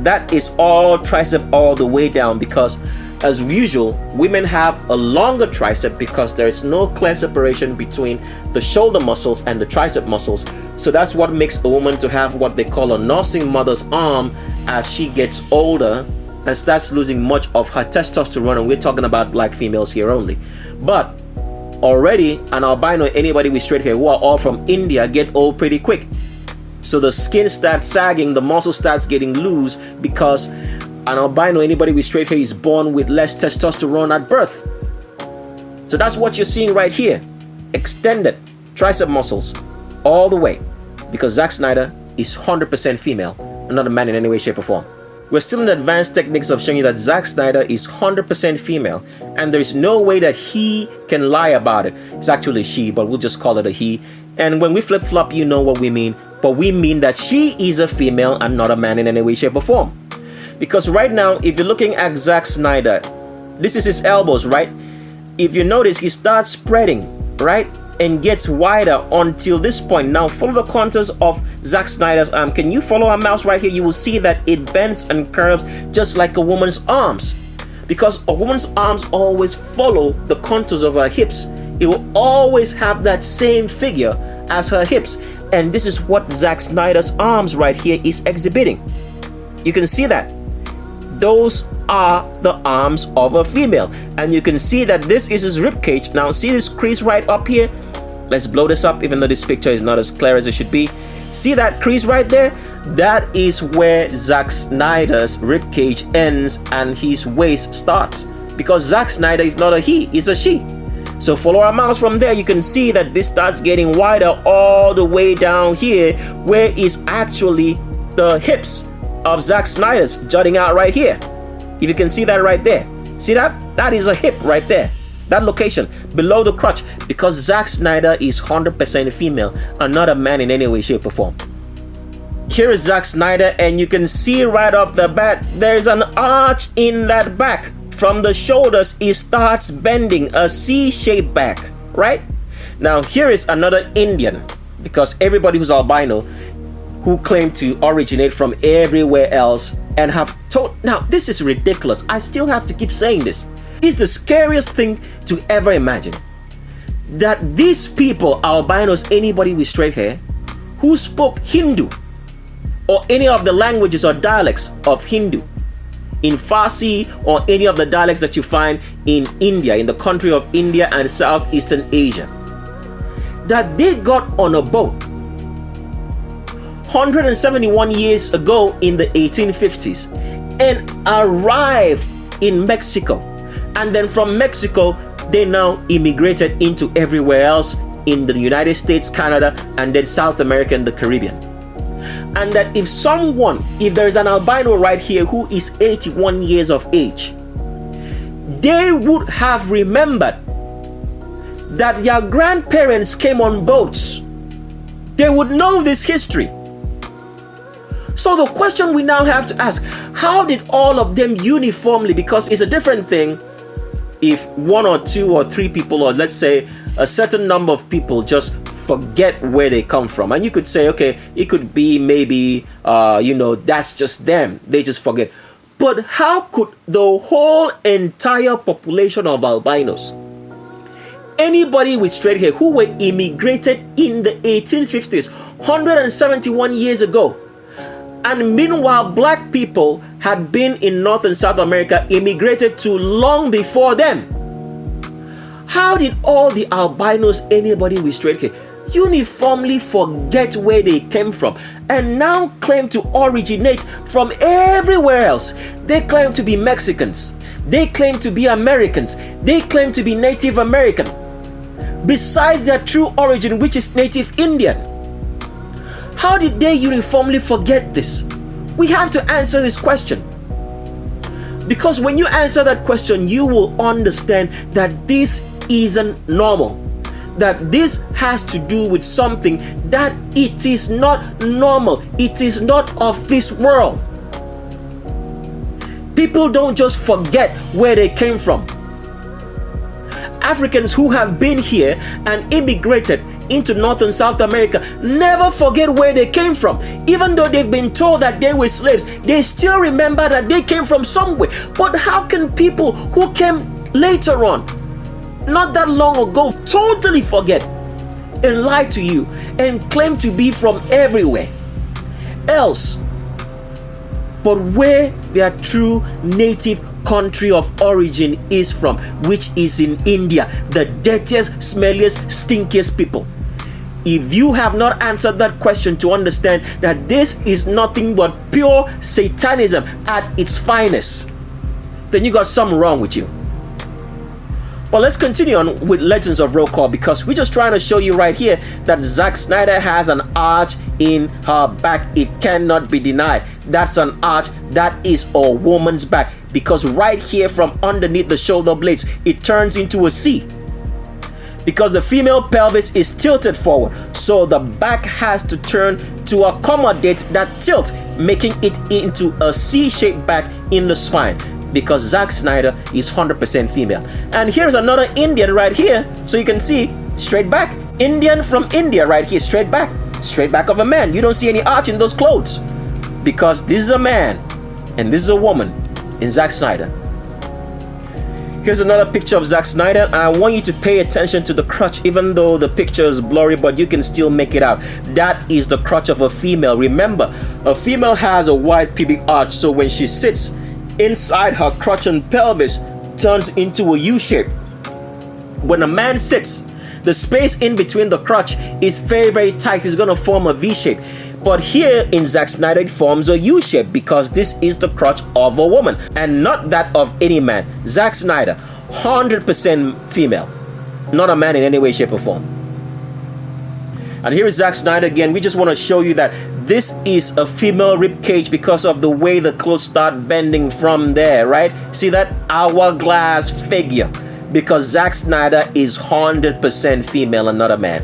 That is all tricep all the way down, because as usual, women have a longer tricep because there is no clear separation between the shoulder muscles and the tricep muscles. So that's what makes a woman to have what they call a nursing mother's arm as she gets older and starts losing much of her testosterone. And we're talking about black females here only. But already an albino, anybody with straight hair who are all from India, get old pretty quick. So the skin starts sagging, the muscle starts getting loose, because an albino, anybody with straight hair, is born with less testosterone at birth. So that's what you're seeing right here. Extended tricep muscles all the way, because Zack Snyder is 100% female and not a man in any way, shape or form. We're still in advanced techniques of showing you that Zack Snyder is 100% female, and there is no way that he can lie about it. It's actually she, but we'll just call it a he. And when we flip-flop, you know what we mean. But we mean that she is a female and not a man in any way, shape or form. Because right now, if you're looking at Zack Snyder, this is his elbows, right? If you notice, he starts spreading, right? And gets wider until this point. Now follow the contours of Zack Snyder's arm. Can you follow our mouse right here? You will see that it bends and curves just like a woman's arms. Because a woman's arms always follow the contours of her hips. It will always have that same figure as her hips. And this is what Zack Snyder's arms right here is exhibiting. You can see that. Those are the arms of a female. And you can see that this is his rib cage. Now see this crease right up here? Let's blow this up, even though this picture is not as clear as it should be. See that crease right there? That is where Zack Snyder's rib cage ends and his waist starts. Because Zack Snyder is not a he, it's a she. So follow our mouse from there. You can see that this starts getting wider all the way down here, where is actually the hips of Zack Snyder's jutting out right here. If you can see that right there. See that? That is a hip right there. That location below the crotch, because Zack Snyder is 100% female and not a man in any way, shape or form. Here is Zack Snyder, and you can see right off the bat there's an arch in that back. From the shoulders, it starts bending, a C-shaped back, right? Now here is another Indian, because everybody who's albino who claim to originate from everywhere else and have told, now this is ridiculous, I still have to keep saying this. It's the scariest thing to ever imagine, that these people, albinos, anybody with straight hair, who spoke Hindu or any of the languages or dialects of Hindu, in Farsi or any of the dialects that you find in India, in the country of India and Southeastern Asia, that they got on a boat 171 years ago in the 1850s and arrived in Mexico. And then from Mexico, they now immigrated into everywhere else in the United States, Canada, and then South America and the Caribbean. And that if there is an albino right here who is 81 years of age, they would have remembered that their grandparents came on boats. They would know this history. So the question we now have to ask, how did all of them uniformly, because it's a different thing if one or two or three people, or let's say a certain number of people, just forget where they come from. And you could say, okay, it could be maybe, that's just them. They just forget. But how could the whole entire population of albinos, anybody with straight hair who were immigrated in the 1850s, 171 years ago, and meanwhile black people had been in North and South America immigrated to long before them, how did all the albinos, anybody with straight hair, uniformly forget where they came from and now claim to originate from everywhere else? They claim to be Mexicans, they claim to be Americans, they claim to be Native American, besides their true origin, which is Native Indian. How did they uniformly forget this? We have to answer this question. Because when you answer that question, you will understand that this isn't normal. That this has to do with something that it is not normal. It is not of this world. People don't just forget where they came from. Africans who have been here and immigrated into North and South America never forget where they came from. Even though they've been told that they were slaves, they still remember that they came from somewhere. But how can people who came later on, not that long ago, totally forget and lie to you and claim to be from everywhere else but where their true native country of origin is from, which is in India, the dirtiest, smelliest, stinkiest people? If you have not answered that question to understand that this is nothing but pure Satanism at its finest, then you got something wrong with you. But let's continue on with Legends of Roll Call, because we're just trying to show you right here that Zack Snyder has an arch in her back. It cannot be denied. That's an arch. That is a woman's back, because right here from underneath the shoulder blades, it turns into a C. Because the female pelvis is tilted forward, so the back has to turn to accommodate that tilt, making it into a C-shaped back in the spine. Because Zack Snyder is 100% female. And here's another Indian right here, so you can see straight back. Indian from India right here, straight back of a man. You don't see any arch in those clothes, because this is a man and this is a woman in Zack Snyder. Here's another picture of Zack Snyder, and I want you to pay attention to the crotch. Even though the picture is blurry, but you can still make it out. That is the crotch of a female. Remember, a female has a wide pubic arch, so when she sits, inside her crotch and pelvis turns into a U shape. When a man sits, the space in between the crotch is very, very tight. It's going to form a V shape. But here in Zack Snyder, it forms a U shape, because this is the crotch of a woman and not that of any man. Zack Snyder, 100% female, not a man in any way, shape, or form. And here is Zack Snyder again. We just want to show you that this is a female rib cage because of the way the clothes start bending from there, right? See that hourglass figure? Because Zack Snyder is 100% female and not a man.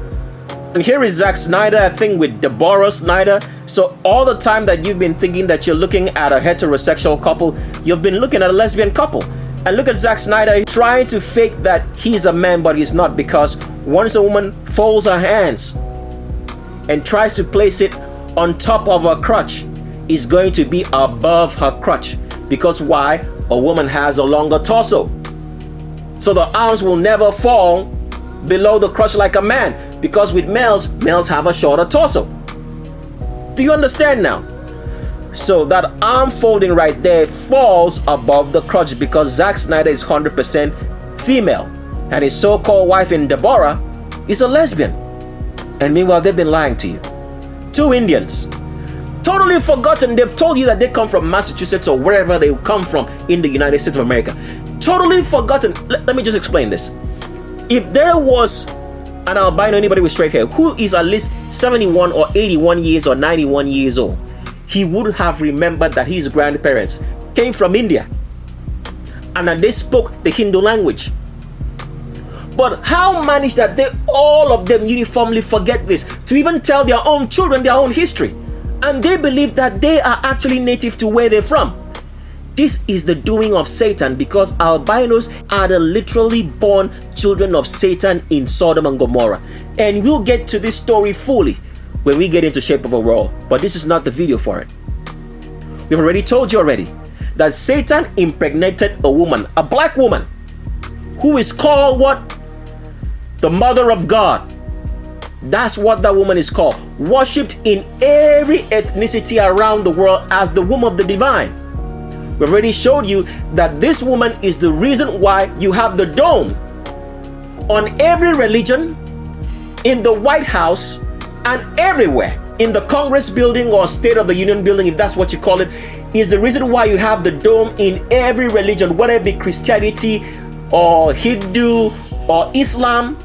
And here is Zack Snyder, I think with Deborah Snyder. So all the time that you've been thinking that you're looking at a heterosexual couple, you've been looking at a lesbian couple. And look at Zack Snyder trying to fake that he's a man, but he's not, because once a woman folds her hands and tries to place it on top of her crotch, is going to be above her crotch. Because why? A woman has a longer torso, so the arms will never fall below the crotch like a man, because with males have a shorter torso. Do you understand now? So that arm folding right there falls above the crotch, because Zack Snyder is 100% female, and his so-called wife in Deborah is a lesbian. And meanwhile, they've been lying to you. Two Indians, totally forgotten. They've told you that they come from Massachusetts or wherever they come from in the United States of America. Totally forgotten. Let me just explain this. If there was an albino, anybody with straight hair, who is at least 71 or 81 years or 91 years old, he would have remembered that his grandparents came from India and that they spoke the Hindu language. But how managed that all of them uniformly forget this, to even tell their own children their own history? And they believe that they are actually native to where they're from. This is the doing of Satan, because albinos are the literally born children of Satan in Sodom and Gomorrah. And we'll get to this story fully when we get into Shape of a World. But this is not the video for it. We've already told you already that Satan impregnated a woman, a black woman, who is called what? The mother of God. That's what that woman is called. Worshipped in every ethnicity around the world as the womb of the divine. We already showed you that this woman is the reason why you have the dome on every religion, in the White House, and everywhere. In the Congress building or State of the Union building, if that's what you call it, is the reason why you have the dome in every religion, whether it be Christianity or Hindu or Islam.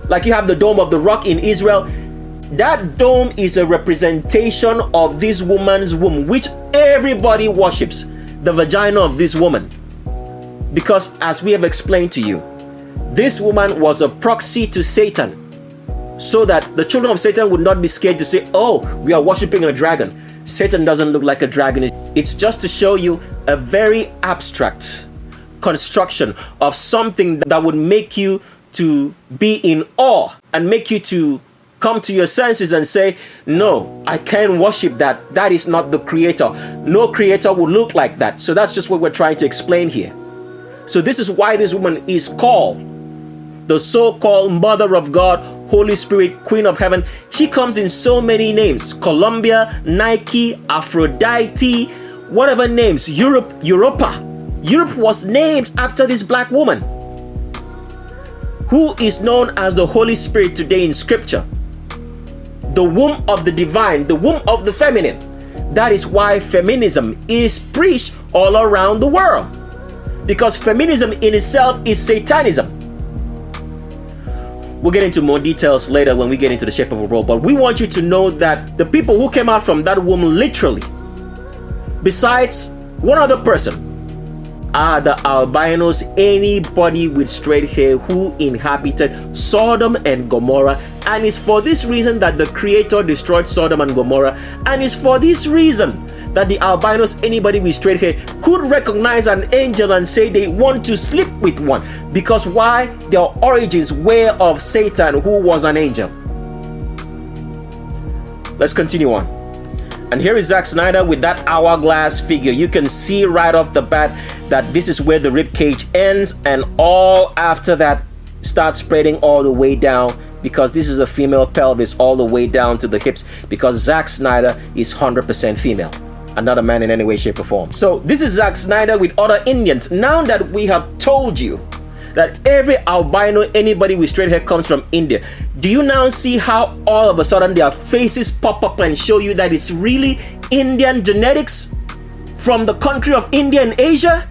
Like you have the Dome of the Rock in Israel. That dome is a representation of this woman's womb, which everybody worships, the vagina of this woman. Because as we have explained to you, this woman was a proxy to Satan, so that the children of Satan would not be scared to say, oh, we are worshiping a dragon. Satan doesn't look like a dragon. It's just to show you a very abstract construction of something that would make you to be in awe and make you to come to your senses and say, no, I can't worship that. That is not the creator. No creator would look like that. So that's just what we're trying to explain here. So this is why this woman is called the so-called Mother of God, Holy Spirit, Queen of Heaven. She comes in so many names: Columbia, Nike, Aphrodite, whatever names. Europa was named after this black woman, who is known as the Holy Spirit today in Scripture. The womb of the divine, the womb of the feminine. That is why feminism is preached all around the world, because feminism in itself is Satanism. We'll get into more details later when we get into the shape of a role, but we want you to know that the people who came out from that womb literally, besides one other person, are the albinos, anybody with straight hair who inhabited Sodom and Gomorrah. And it's for this reason that the Creator destroyed Sodom and Gomorrah. And it's for this reason that the albinos, anybody with straight hair, could recognize an angel and say they want to sleep with one. Because why? Their origins were of Satan, who was an angel. Let's continue on. And here is Zack Snyder with that hourglass figure. You can see right off the bat that this is where the rib cage ends, and all after that starts spreading all the way down, because this is a female pelvis all the way down to the hips, because Zack Snyder is 100% female, and not a man in any way, shape, or form. So this is Zack Snyder with other Indians. Now that we have told you that every albino, anybody with straight hair, comes from India, do you now see how all of a sudden their faces pop up and show you that it's really Indian genetics from the country of India and Asia?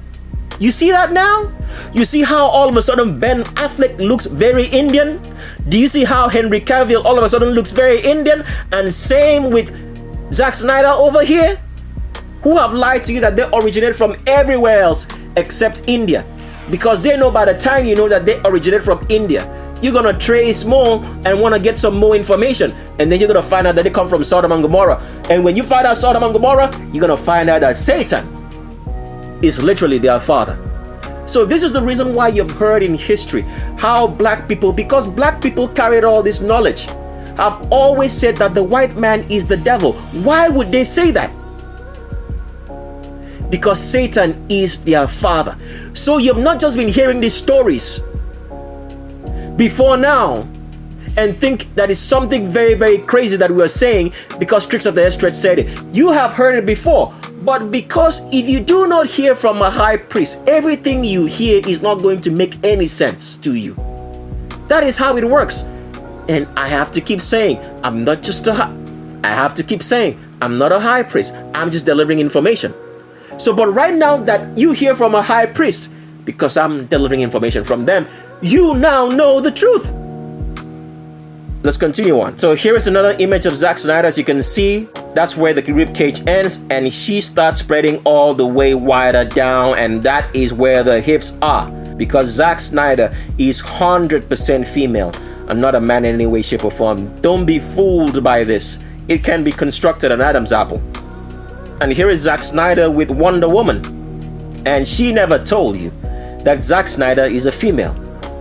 You see that now? You see how all of a sudden Ben Affleck looks very Indian? Do you see how Henry Cavill all of a sudden looks very Indian? And same with Zack Snyder over here, who have lied to you that they originate from everywhere else except India. Because they know by the time you know that they originate from India, you're gonna trace more and wanna get some more information, and then you're gonna find out that they come from Sodom and Gomorrah. And when you find out Sodom and Gomorrah, you're gonna find out that Satan is literally their father. So this is the reason why you've heard in history how black people, because black people carried all this knowledge, have always said that the white man is the devil. Why would they say that? Because Satan is their father. So you've not just been hearing these stories before now and think that it's something very, very crazy that we are saying because Tricks of the Estret said it. You have heard it before, but because if you do not hear from a high priest, everything you hear is not going to make any sense to you. That is how it works. And I have to keep saying, I'm not just I have to keep saying, I'm not a high priest. I'm just delivering information. So, but right now that you hear from a high priest, because I'm delivering information from them, you now know the truth. Let's continue on. So here is another image of Zack Snyder. As you can see, that's where the rib cage ends, and she starts spreading all the way wider down, and that is where the hips are, because Zack Snyder is 100% female and not a man in any way, shape, or form. Don't be fooled by this. It can be constructed an Adam's apple. And here is Zack Snyder with Wonder Woman. And she never told you that Zack Snyder is a female.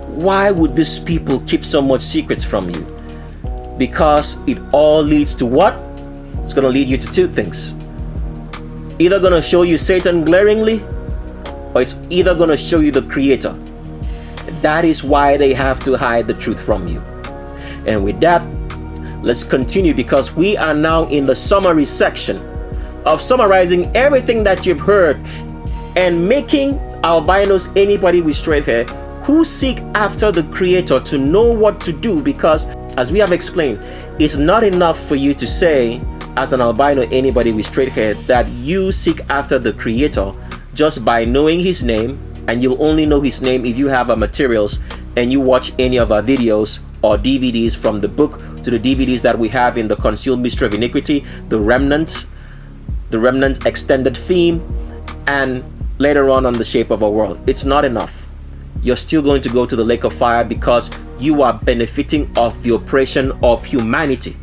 Why would these people keep so much secrets from you? Because it all leads to what? It's going to lead you to two things. either going to show you Satan glaringly, or it's either going to show you the Creator. That is why they have to hide the truth from you. And with that, let's continue, because we are now in the summary section of summarizing everything that you've heard and making albinos anybody with straight hair who seek after the Creator to know what to do, because as we have explained, it's not enough for you to say as an albino anybody with straight hair that you seek after the Creator just by knowing his name, and you'll only know his name if you have our materials and you watch any of our videos or DVDs, from the book to the DVDs that we have in the Concealed Mystery of Iniquity, the Remnant extended theme, and later on the Shape of a World. It's not enough. You're still going to go to the lake of fire because you are benefiting of the oppression of humanity.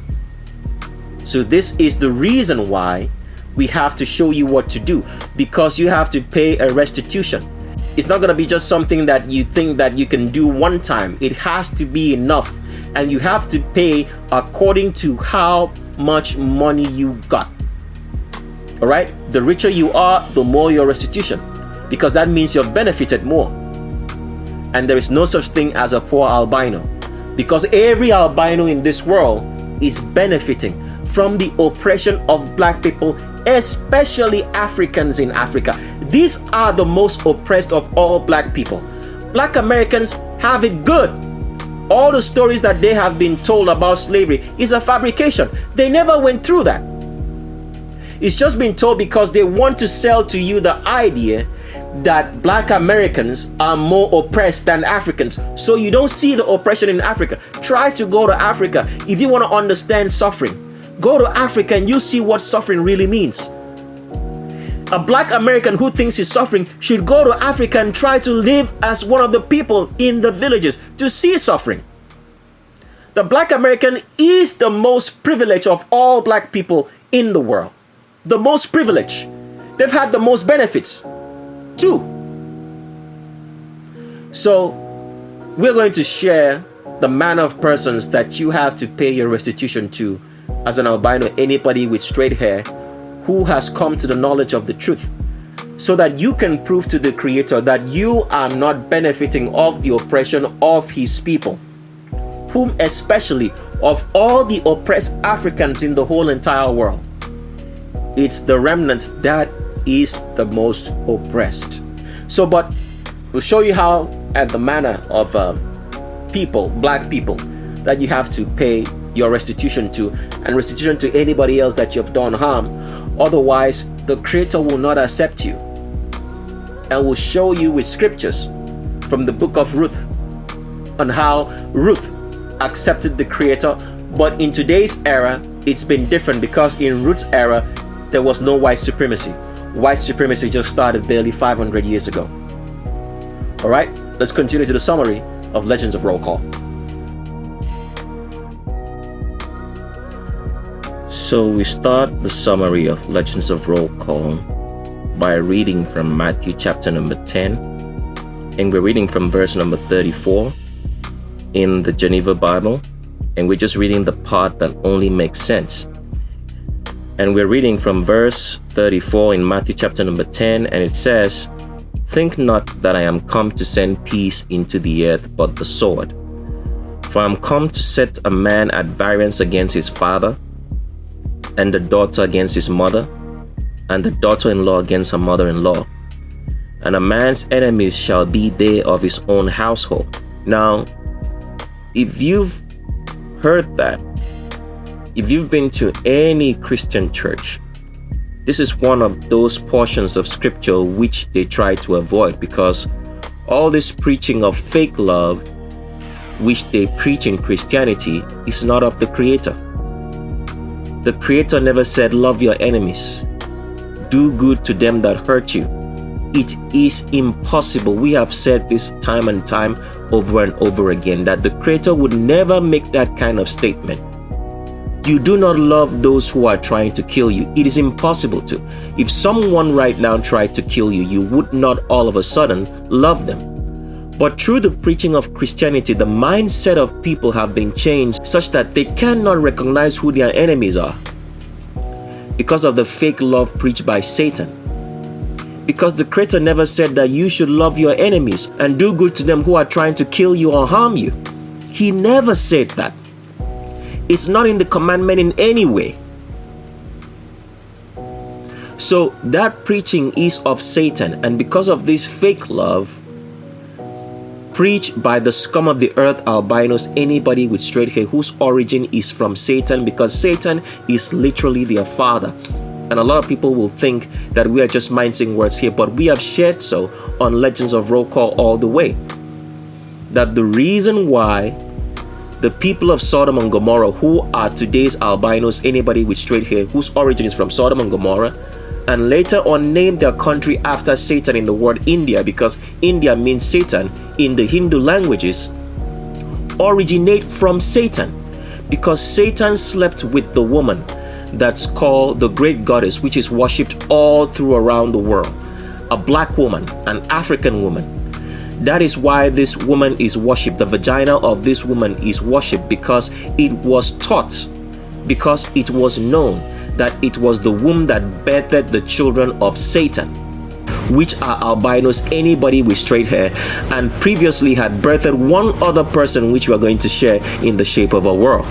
So this is the reason why we have to show you what to do, because you have to pay a restitution. It's not going to be just something that you think that you can do one time. It has to be enough, and you have to pay according to how much money you got. All right? The richer you are, the more your restitution, because that means you've benefited more. And there is no such thing as a poor albino, because every albino in this world is benefiting from the oppression of black people, especially Africans in Africa. These are the most oppressed of all black people. Black Americans have it good. All the stories that they have been told about slavery is a fabrication. They never went through that. It's just been told because they want to sell to you the idea that black Americans are more oppressed than Africans, so you don't see the oppression in Africa. Try to go to Africa. If you want to understand suffering, go to Africa and you'll see what suffering really means. A black American who thinks he's suffering should go to Africa and try to live as one of the people in the villages to see suffering. The black American is the most privileged of all black people in the world. The most privileged. They've had the most benefits too. So we're going to share the manner of persons that you have to pay your restitution to as an albino, anybody with straight hair who has come to the knowledge of the truth, so that you can prove to the Creator that you are not benefiting of the oppression of his people, whom especially of all the oppressed Africans in the whole entire world. It's the remnants that is the most oppressed. So, but we'll show you how at the manner of people, black people, that you have to pay your restitution to, and restitution to anybody else that you've done harm. Otherwise, the Creator will not accept you. And will show you with scriptures from the book of Ruth on how Ruth accepted the Creator. But in today's era, it's been different, because in Ruth's era, there was no white supremacy. White supremacy just started barely 500 years ago. All right, let's continue to the summary of Legends of Roll Call. So we start the summary of Legends of Roll Call by reading from Matthew chapter number 10, and we're reading from verse number 34 in the Geneva Bible, and we're just reading the part that only makes sense. And we're reading from verse 34 in Matthew chapter number 10, and it says, "Think not that I am come to send peace into the earth, but the sword. For I am come to set a man at variance against his father, and the daughter against his mother, and the daughter-in-law against her mother-in-law. And a man's enemies shall be they of his own household." Now, if you've heard that, if you've been to any Christian church, this is one of those portions of scripture which they try to avoid, because all this preaching of fake love, which they preach in Christianity, is not of the Creator. The Creator never said, "Love your enemies. Do good to them that hurt you." It is impossible. We have said this time and time over and over again, that the Creator would never make that kind of statement. You do not love those who are trying to kill you. It is impossible to. If someone right now tried to kill you, you would not all of a sudden love them. But through the preaching of Christianity, the mindset of people have been changed such that they cannot recognize who their enemies are. because of the fake love preached by Satan. Because the Creator never said that you should love your enemies and do good to them who are trying to kill you or harm you. He never said that. It's not in the commandment in any way. So that preaching is of Satan, and because of this fake love preached by the scum of the earth, albinos, anybody with straight hair whose origin is from Satan, because Satan is literally their father. And a lot of people will think that we are just mincing words here, but we have shared so on Legends of Roll Call all the way. That the reason why the people of Sodom and Gomorrah, who are today's albinos, anybody with straight hair whose origin is from Sodom and Gomorrah, and later on named their country after Satan in the word India, because India means Satan in the Hindu languages, originate from Satan, because Satan slept with the woman that's called the great goddess, which is worshipped all through around the world, a black woman, an African woman. That is why this woman is worshipped. The vagina of this woman is worshipped, because it was taught, because it was known that it was the womb that birthed the children of Satan, which are albinos, anybody with straight hair, and previously had birthed one other person, which we are going to share in the shape of a world.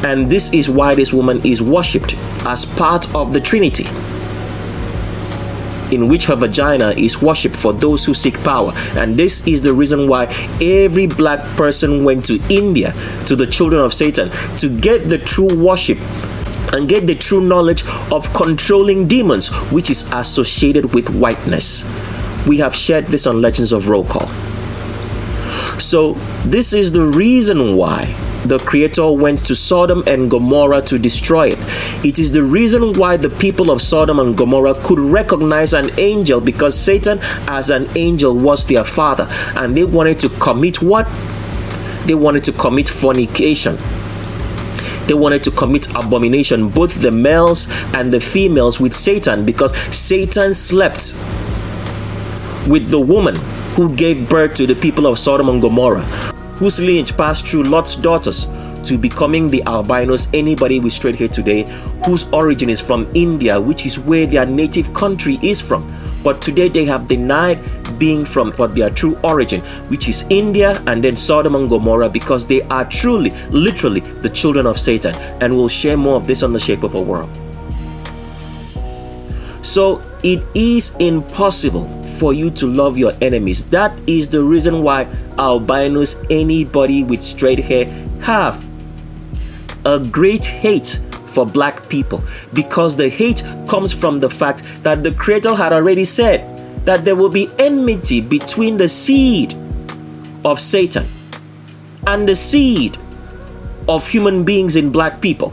And this is why this woman is worshipped as part of the Trinity, in which her vagina is worshipped for those who seek power. And this is the reason why every black person went to India, to the children of Satan, to get the true worship and get the true knowledge of controlling demons, which is associated with whiteness. We have shared this on Legends of Roll Call. So this is the reason why the Creator went to Sodom and Gomorrah to destroy it. It is the reason why the people of Sodom and Gomorrah could recognize an angel, because Satan as an angel was their father, and they wanted to commit what? They wanted to commit fornication. They wanted to commit abomination, both the males and the females, with Satan, because Satan slept with the woman who gave birth to the people of Sodom and Gomorrah, whose lineage passed through Lot's daughters to becoming the albinos, anybody with straight hair today, whose origin is from India, which is where their native country is from. But today they have denied being from what their true origin, which is India and then Sodom and Gomorrah, because they are truly, literally the children of Satan. And we'll share more of this on the Shape of a World. So it is impossible for you to love your enemies. That is the reason why albinos, anybody with straight hair, have a great hate for black people, because the hate comes from the fact that the Creator had already said that there will be enmity between the seed of Satan and the seed of human beings in black people,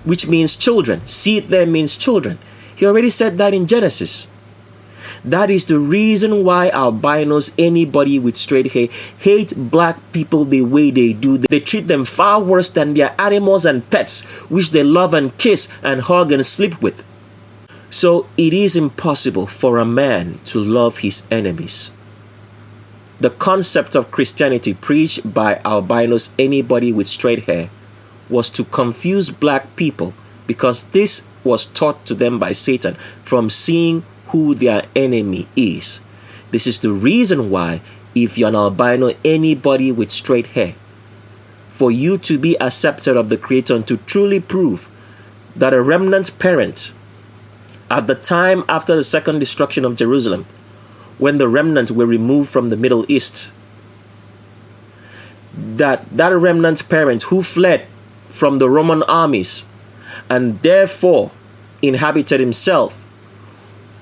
which means children. Seed there means children. He already said that in Genesis. That is the reason why albinos, anybody with straight hair, hate black people the way they do. They treat them far worse than their animals and pets, which they love and kiss and hug and sleep with. So it is impossible for a man to love his enemies. The concept of Christianity preached by albinos, anybody with straight hair, was to confuse black people, because this was taught to them by Satan from seeing who their enemy is. This is the reason why, if you're an albino, anybody with straight hair, for you to be accepted of the Creator and to truly prove that a remnant parent, at the time after the second destruction of Jerusalem, when the remnant were removed from the Middle East, that remnant parent who fled from the Roman armies and therefore inhabited himself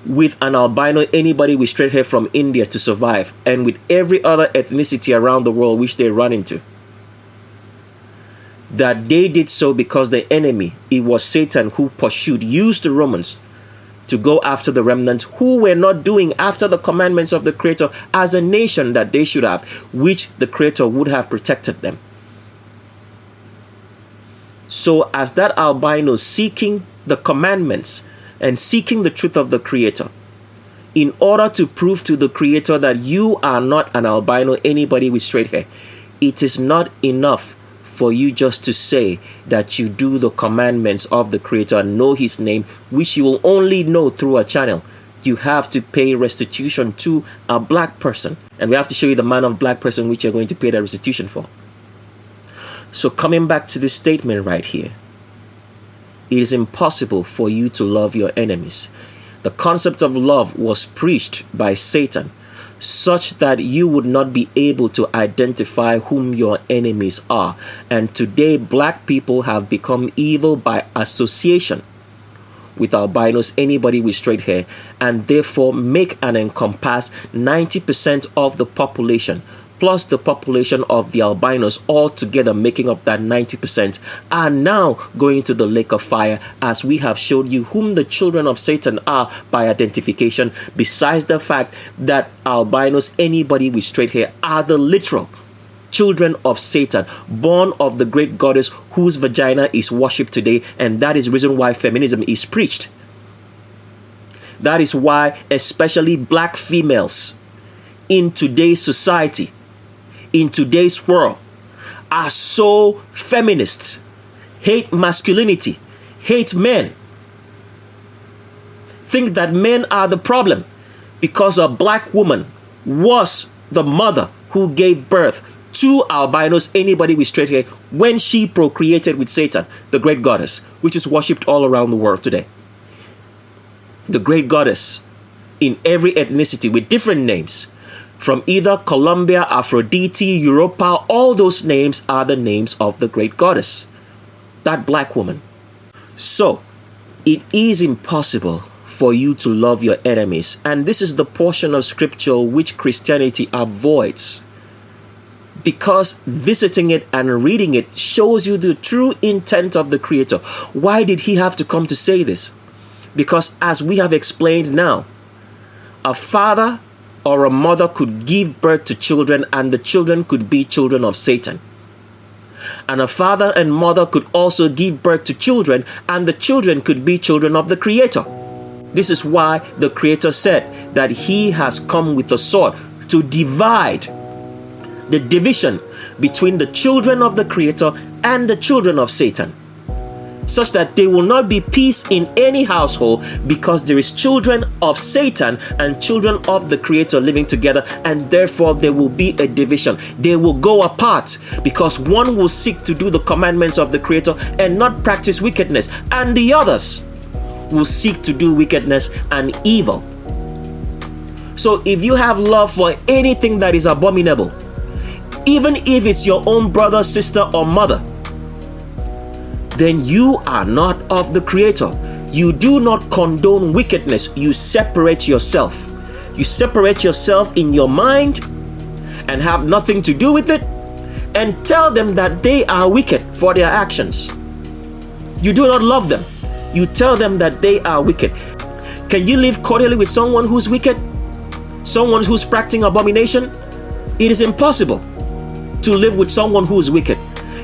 with an albino, anybody with straight hair from India to survive, and with every other ethnicity around the world which they run into, that they did so because the enemy, it was Satan who used the Romans to go after the remnant who were not doing after the commandments of the Creator as a nation that they should have, which the Creator would have protected them. So as that albino seeking the commandments and seeking the truth of the Creator, in order to prove to the Creator that you are not an albino, anybody with straight hair, it is not enough for you just to say that you do the commandments of the Creator and know His name, which you will only know through a channel. You have to pay restitution to a black person. And we have to show you the manner of black person which you're going to pay that restitution for. So coming back to this statement right here, it is impossible for you to love your enemies. The concept of love was preached by Satan, such that you would not be able to identify whom your enemies are. And today, black people have become evil by association with albinos, anybody with straight hair, and therefore make and encompass 90% of the population, plus the population of the albinos, all together making up that 90%, are now going to the lake of fire, as we have showed you whom the children of Satan are by identification, besides the fact that albinos, anybody with straight hair, are the literal children of Satan, born of the great goddess whose vagina is worshipped today, and that is the reason why feminism is preached. That is why especially black females in today's society, in today's world, are so feminist, hate masculinity, hate men, think that men are the problem because a black woman was the mother who gave birth to albinos, anybody with straight hair, when she procreated with Satan, the great goddess, which is worshipped all around the world today. The great goddess in every ethnicity with different names, from either Colombia, Aphrodite, Europa, all those names are the names of the great goddess, that black woman. So, it is impossible for you to love your enemies. And this is the portion of Scripture which Christianity avoids, because visiting it and reading it shows you the true intent of the Creator. Why did He have to come to say this? Because as we have explained now, a father or a mother could give birth to children, and the children could be children of Satan. And a father and mother could also give birth to children, and the children could be children of the Creator. This is why the Creator said that He has come with a sword to divide the division between the children of the Creator and the children of Satan, such that there will not be peace in any household, because there is children of Satan and children of the Creator living together, and therefore there will be a division. They will go apart because one will seek to do the commandments of the Creator and not practice wickedness, and the others will seek to do wickedness and evil. So if you have love for anything that is abominable, even if it's your own brother, sister, or mother, then you are not of the Creator. You do not condone wickedness. You separate yourself. You separate yourself in your mind and have nothing to do with it, and tell them that they are wicked for their actions. You do not love them. You tell them that they are wicked. Can you live cordially with someone who's wicked? Someone who's practicing abomination? It is impossible to live with someone who is wicked.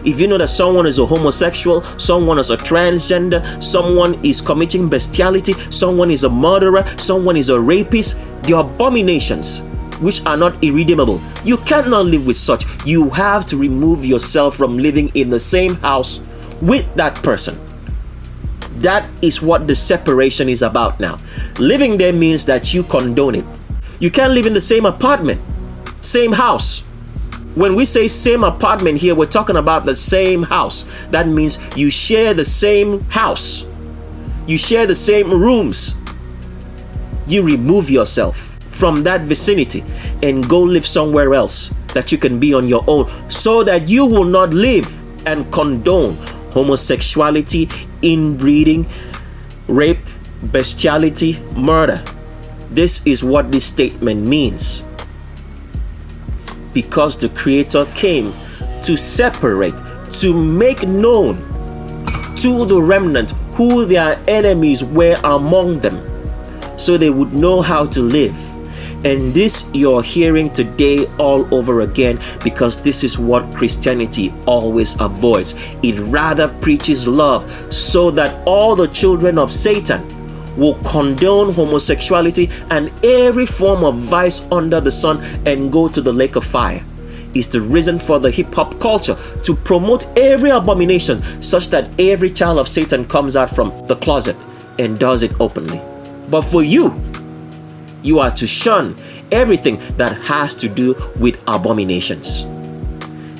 If you know that someone is a homosexual, someone is a transgender, someone is committing bestiality, someone is a murderer, someone is a rapist, the abominations which are not irredeemable, you cannot live with such. You have to remove yourself from living in the same house with that person. That is what the separation is about now. Living there means that you condone it. You can't live in the same apartment, same house. When we say same apartment here, we're talking about the same house. That means you share the same house. You share the same rooms. You remove yourself from that vicinity and go live somewhere else that you can be on your own, so that you will not live and condone homosexuality, inbreeding, rape, bestiality, murder. This is what this statement means. Because the Creator came to separate, to make known to the remnant who their enemies were among them, so they would know how to live. And this you're hearing today all over again, because this is what Christianity always avoids. It rather preaches love, so that all the children of Satan will condone homosexuality and every form of vice under the sun and go to the lake of fire. is the reason for the hip-hop culture to promote every abomination such that every child of Satan comes out from the closet and does it openly. But for you, you are to shun everything that has to do with abominations.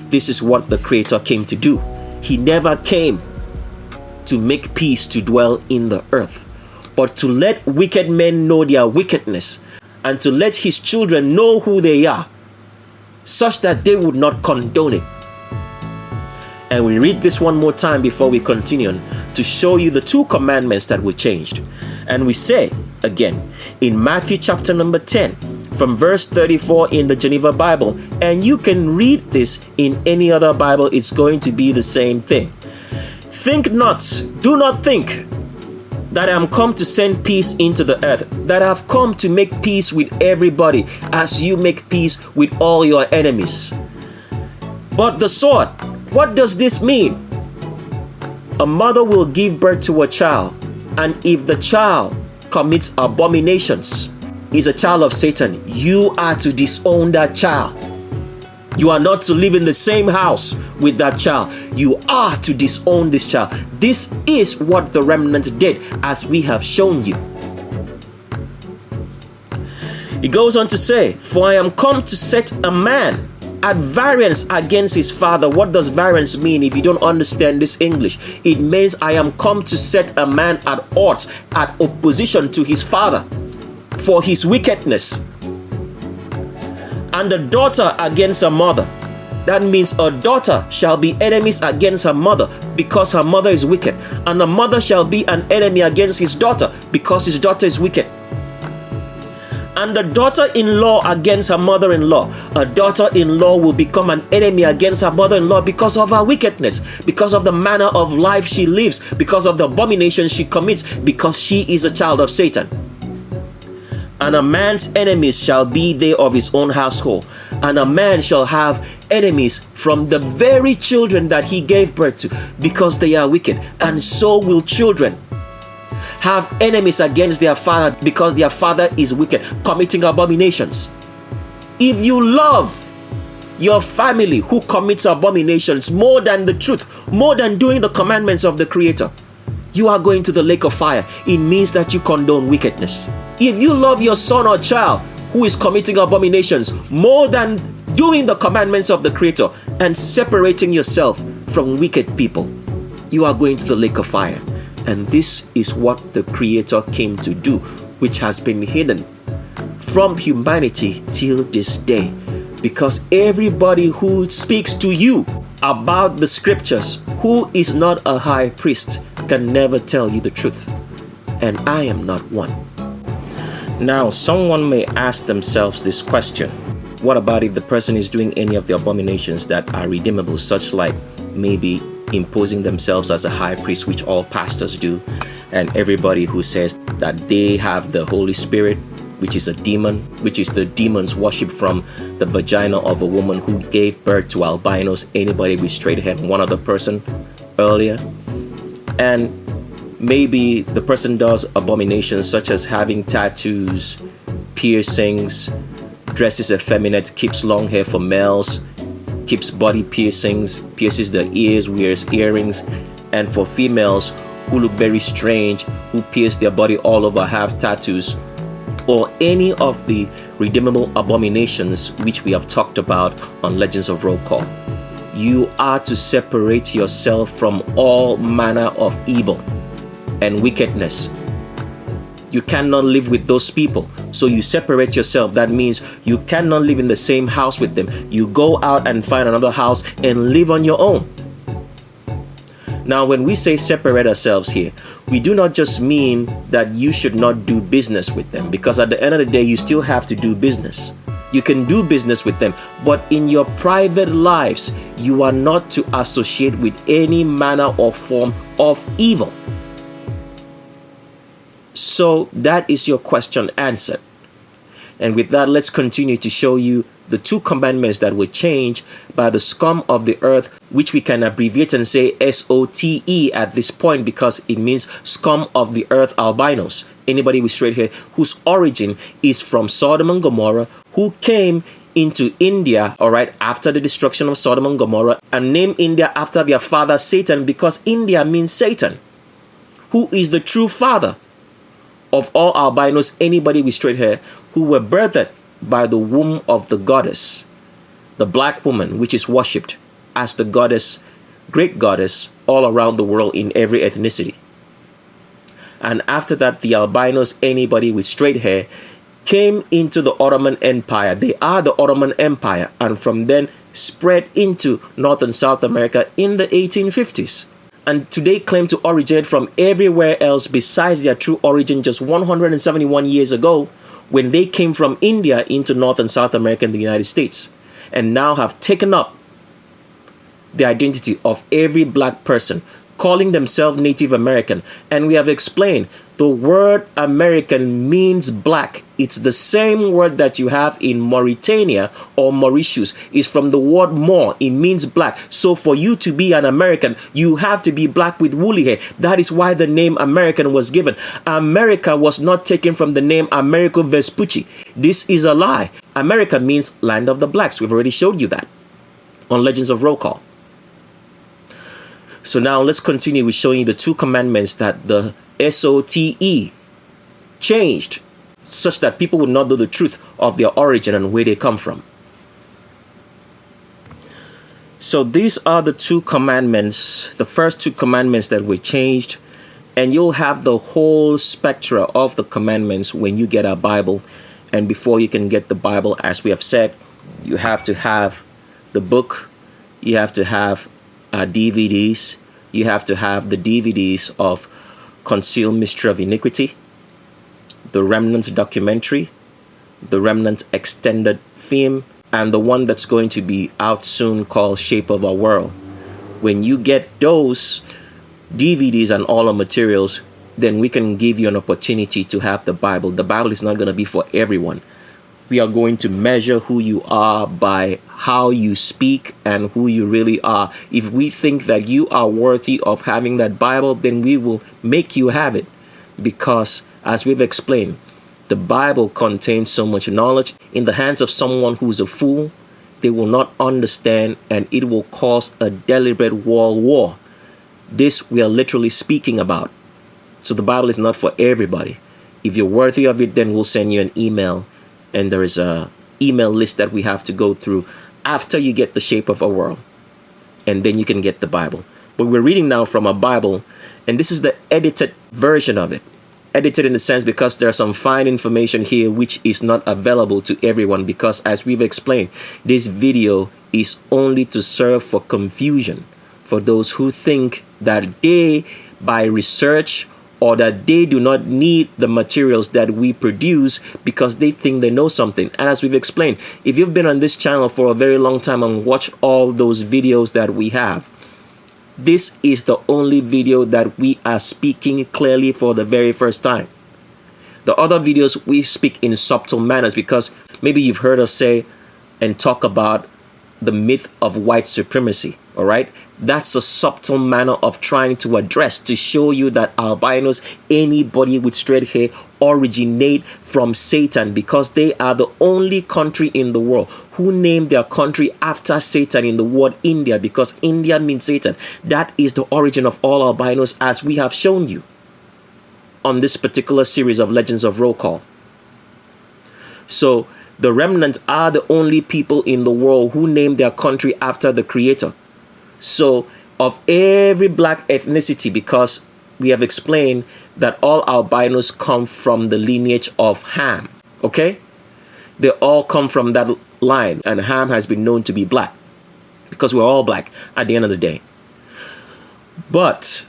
This is what the Creator came to do. He never came to make peace to dwell in the earth, but to let wicked men know their wickedness and to let his children know who they are, such that they would not condone it. And we read this one more time before we continue to show you the 2 commandments that were changed. And we say again in Matthew chapter number 10 from verse 34 in the Geneva Bible, and you can read this in any other Bible, it's going to be the same thing. Think not, do not think that I am come to send peace into the earth, that I have come to make peace with everybody as you make peace with all your enemies. But the sword, what does this mean? A mother will give birth to a child, and if the child commits abominations, is a child of Satan, you are to disown that child. You are not to live in the same house with that child. You are to disown this child. This is what the remnant did, as we have shown you. He goes on to say, for I am come to set a man at variance against his father. What does variance mean if you don't understand this English? It means I am come to set a man at odds, at opposition to his father for his wickedness. And a daughter against her mother. That means a daughter shall be enemies against her mother because her mother is wicked. And a mother shall be an enemy against his daughter because his daughter is wicked. And a daughter-in-law against her mother-in-law. A daughter-in-law will become an enemy against her mother-in-law because of her wickedness, because of the manner of life she lives, because of the abominations she commits, because she is a child of Satan. And a man's enemies shall be they of his own household. And a man shall have enemies from the very children that he gave birth to, because they are wicked. And so will children have enemies against their father, because their father is wicked, committing abominations. If you love your family who commits abominations more than the truth, more than doing the commandments of the Creator, you are going to the lake of fire. It means that you condone wickedness. If you love your son or child who is committing abominations more than doing the commandments of the Creator and separating yourself from wicked people, you are going to the lake of fire. And this is what the Creator came to do, which has been hidden from humanity till this day. Because everybody who speaks to you about the scriptures, who is not a high priest, can never tell you the truth. And I am not one. Now, someone may ask themselves this question. What about if the person is doing any of the abominations that are redeemable, such like maybe imposing themselves as a high priest, which all pastors do, and everybody who says that they have the Holy Spirit, which is a demon, which is the demon's worship from the vagina of a woman who gave birth to albinos, anybody with straight hair, one other person earlier. And maybe the person does abominations such as having tattoos, piercings, dresses effeminate, keeps long hair for males, keeps body piercings, pierces the ears, wears earrings, and for females who look very strange, who pierce their body all over, have tattoos, or any of the redeemable abominations which we have talked about on Legends of Roll Call. You are to separate yourself from all manner of evil and wickedness. You cannot live with those people, so you separate yourself. That means you cannot live in the same house with them. You go out and find another house and live on your own. Now, when we say separate ourselves here, we do not just mean that you should not do business with them, because at the end of the day, you still have to do business. You can do business with them, but in your private lives, you are not to associate with any manner or form of evil. So that is your question answered. And with that, let's continue to show you the 2 commandments that were changed by the scum of the earth, which we can abbreviate and say SOTE at this point, because it means scum of the earth albinos. Anybody with straight hair whose origin is from Sodom and Gomorrah, who came into India, all right, after the destruction of Sodom and Gomorrah, and name India after their father Satan, because India means Satan, who is the true father of all albinos, anybody with straight hair, who were birthed by the womb of the goddess, the black woman, which is worshipped as the goddess, great goddess, all around the world in every ethnicity. And after that, the albinos, anybody with straight hair, came into the Ottoman Empire. They are the Ottoman Empire, and from then spread into North and South America in the 1850s. And today claim to originate from everywhere else besides their true origin just 171 years ago, when they came from India into North and South America and the United States, and now have taken up the identity of every black person, calling themselves Native American. And we have explained the word American means black. It's the same word that you have in Mauritania or Mauritius. It's from the word Maur. It means black. So for you to be an American, you have to be black with woolly hair. That is why the name American was given. America was not taken from the name Americo Vespucci. This is a lie. America means land of the blacks. We've already showed you that on Legends of Roll Call. So now let's continue with showing you the 2 commandments that the SOTE changed, such that people would not know the truth of their origin and where they come from. So these are the 2 commandments, the first 2 commandments that were changed, and you'll have the whole spectra of the commandments when you get a Bible. And before you can get the Bible, as we have said, you have to have the book, you have to have DVDs, you have to have the DVDs of Concealed Mystery of Iniquity, the Remnants documentary, the Remnant extended film, and the one that's going to be out soon called Shape of Our World. When you get those DVDs and all the materials, then we can give you an opportunity to have the Bible. The Bible is not going to be for everyone. We are going to measure who you are by how you speak and who you really are. If we think that you are worthy of having that Bible, then we will make you have it. Because, as we've explained, the Bible contains so much knowledge. In the hands of someone who's a fool, they will not understand, and it will cause a deliberate world war. This we are literally speaking about. So the Bible is not for everybody. If you're worthy of it, then we'll send you an email. And there is a email list that we have to go through after you get the Shape of Our World. And then you can get the Bible. But we're reading now from a Bible, and this is the edited version of it. Edited in the sense because there's some fine information here which is not available to everyone, because as we've explained, this video is only to serve for confusion for those who think that they, by research, or that they do not need the materials that we produce because they think they know something. And as we've explained, if you've been on this channel for a very long time and watched all those videos that we have, this is the only video that we are speaking clearly for the very first time. The other videos we speak in subtle manners, because maybe you've heard us say and talk about the myth of white supremacy, all right? That's a subtle manner of trying to address, to show you that albinos, anybody with straight hair, originate from Satan, because they are the only country in the world who named their country after Satan in the word India, because India means Satan. That is the origin of all albinos, as we have shown you on this particular series of Legends of Roll Call. So the remnants are the only people in the world who named their country after the Creator. So of every black ethnicity, because we have explained that all albinos come from the lineage of Ham, okay? They all come from that line, and Ham has been known to be black because we're all black at the end of the day. But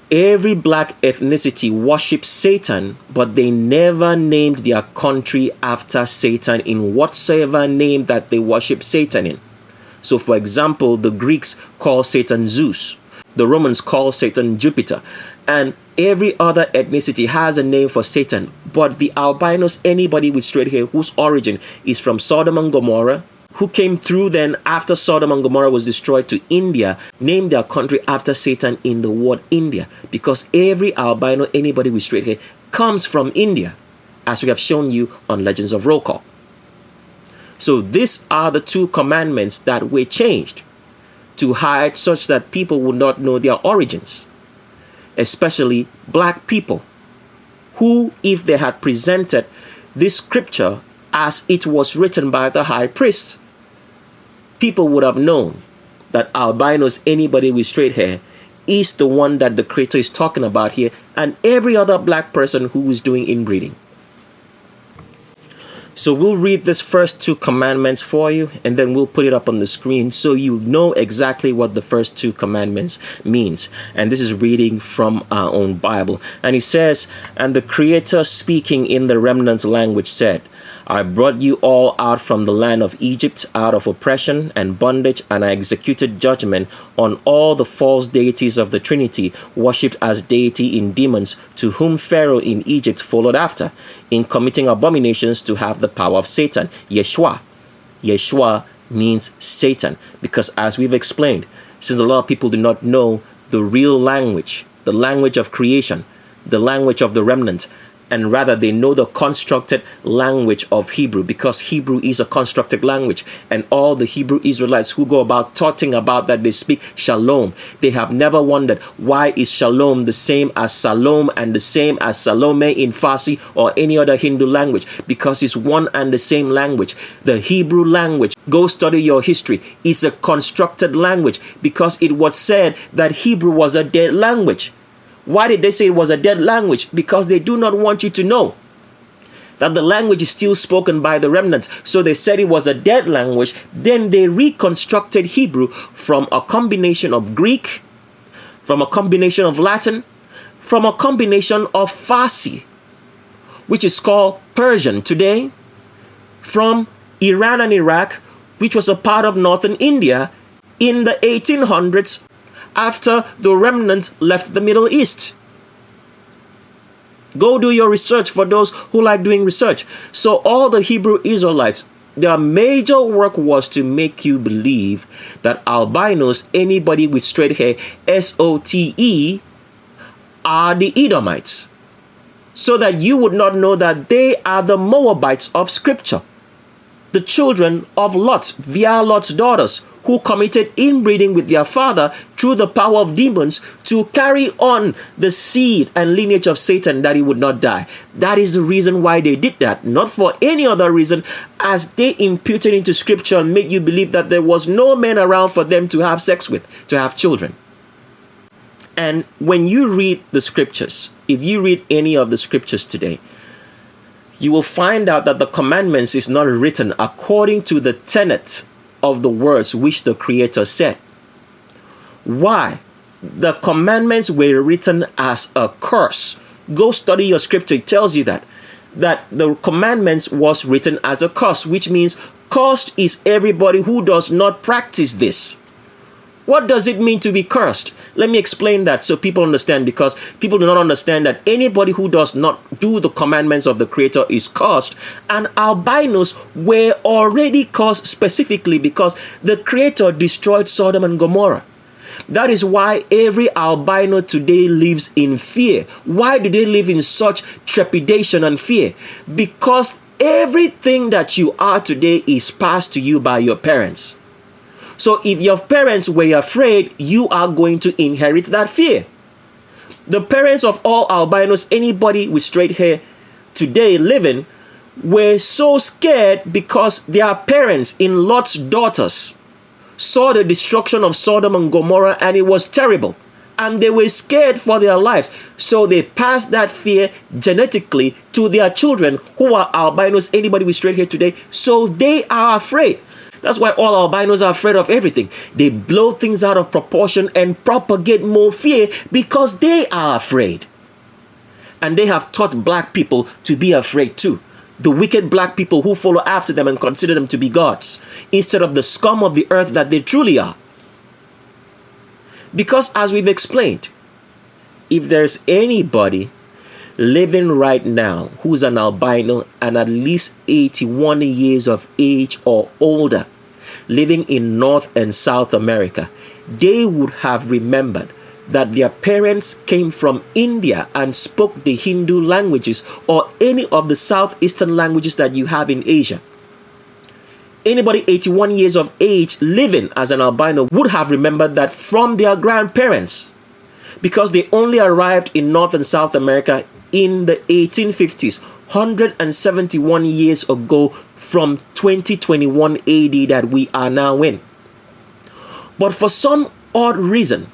every black ethnicity worships Satan, but they never named their country after Satan in whatsoever name that they worship Satan in. So, for example, the Greeks call Satan Zeus. The Romans call Satan Jupiter. And every other ethnicity has a name for Satan. But the albinos, anybody with straight hair whose origin is from Sodom and Gomorrah, who came through then after Sodom and Gomorrah was destroyed to India, named their country after Satan in the word India. Because every albino, anybody with straight hair, comes from India, as we have shown you on Legends of Roll Call. So these are the two commandments that were changed to hide such that people would not know their origins, especially black people, who, if they had presented this scripture as it was written by the high priest, people would have known that albinos, anybody with straight hair, is the one that the Creator is talking about here, and every other black person who is doing inbreeding. So we'll read this first two commandments for you, and then we'll put it up on the screen so you know exactly what the first two commandments means. And this is reading from our own Bible. And it says, "And the Creator, speaking in the remnant language, said, I brought you all out from the land of Egypt, out of oppression and bondage, and I executed judgment on all the false deities of the Trinity, worshipped as deity in demons, to whom Pharaoh in Egypt followed after, in committing abominations to have the power of Satan." Yeshua. Yeshua means Satan, because as we've explained, since a lot of people do not know the real language, the language of creation, the language of the remnant, and rather they know the constructed language of Hebrew, because Hebrew is a constructed language, and all the Hebrew Israelites who go about talking about that they speak shalom, they have never wondered why is shalom the same as Salom and the same as Salome in Farsi or any other Hindu language, because it's one and the same language. The Hebrew language, go study your history, is a constructed language, because it was said that Hebrew was a dead language. Why did they say it was a dead language? Because they do not want you to know that the language is still spoken by the remnant. So they said it was a dead language. Then they reconstructed Hebrew from a combination of Greek, from a combination of Latin, from a combination of Farsi, which is called Persian today, from Iran and Iraq, which was a part of northern India in the 1800s, after the remnant left the Middle East. Go do your research for those who like doing research. So all the Hebrew Israelites, their major work was to make you believe that albinos, anybody with straight hair, SOTE, are the Edomites, so that you would not know that they are the Moabites of Scripture, the children of Lot via Lot's daughters, who committed inbreeding with their father through the power of demons to carry on the seed and lineage of Satan, that he would not die. That is the reason why they did that, not for any other reason, as they imputed into Scripture and made you believe that there was no man around for them to have sex with, to have children. And when you read the Scriptures, if you read any of the Scriptures today, you will find out that the commandments is not written according to the tenet of the words which the Creator said. Why? The commandments were written as a curse. Go study your scripture. It tells you that the commandments was written as a curse, which means cursed is everybody who does not practice this. What does it mean to be cursed? Let me explain that so people understand, because people do not understand that anybody who does not do the commandments of the Creator is cursed. And albinos were already cursed specifically because the Creator destroyed Sodom and Gomorrah. That is why every albino today lives in fear. Why do they live in such trepidation and fear? Because everything that you are today is passed to you by your parents. So if your parents were afraid, you are going to inherit that fear. The parents of all albinos, anybody with straight hair today living, were so scared because their parents in Lot's daughters saw the destruction of Sodom and Gomorrah, and it was terrible. And they were scared for their lives. So they passed that fear genetically to their children who are albinos, anybody with straight hair today. So they are afraid. That's why all albinos are afraid of everything. They blow things out of proportion and propagate more fear because they are afraid. And they have taught black people to be afraid too. The wicked black people who follow after them and consider them to be gods, instead of the scum of the earth that they truly are. Because as we've explained, if there's anybody living right now who's an albino and at least 81 years of age or older, living in North and South America, they would have remembered that their parents came from India and spoke the Hindu languages or any of the southeastern languages that you have in Asia. Anybody 81 years of age living as an albino would have remembered that from their grandparents, because they only arrived in North and South America in the 1850s, 171 years ago from 2021 AD that we are now in. But for some odd reason,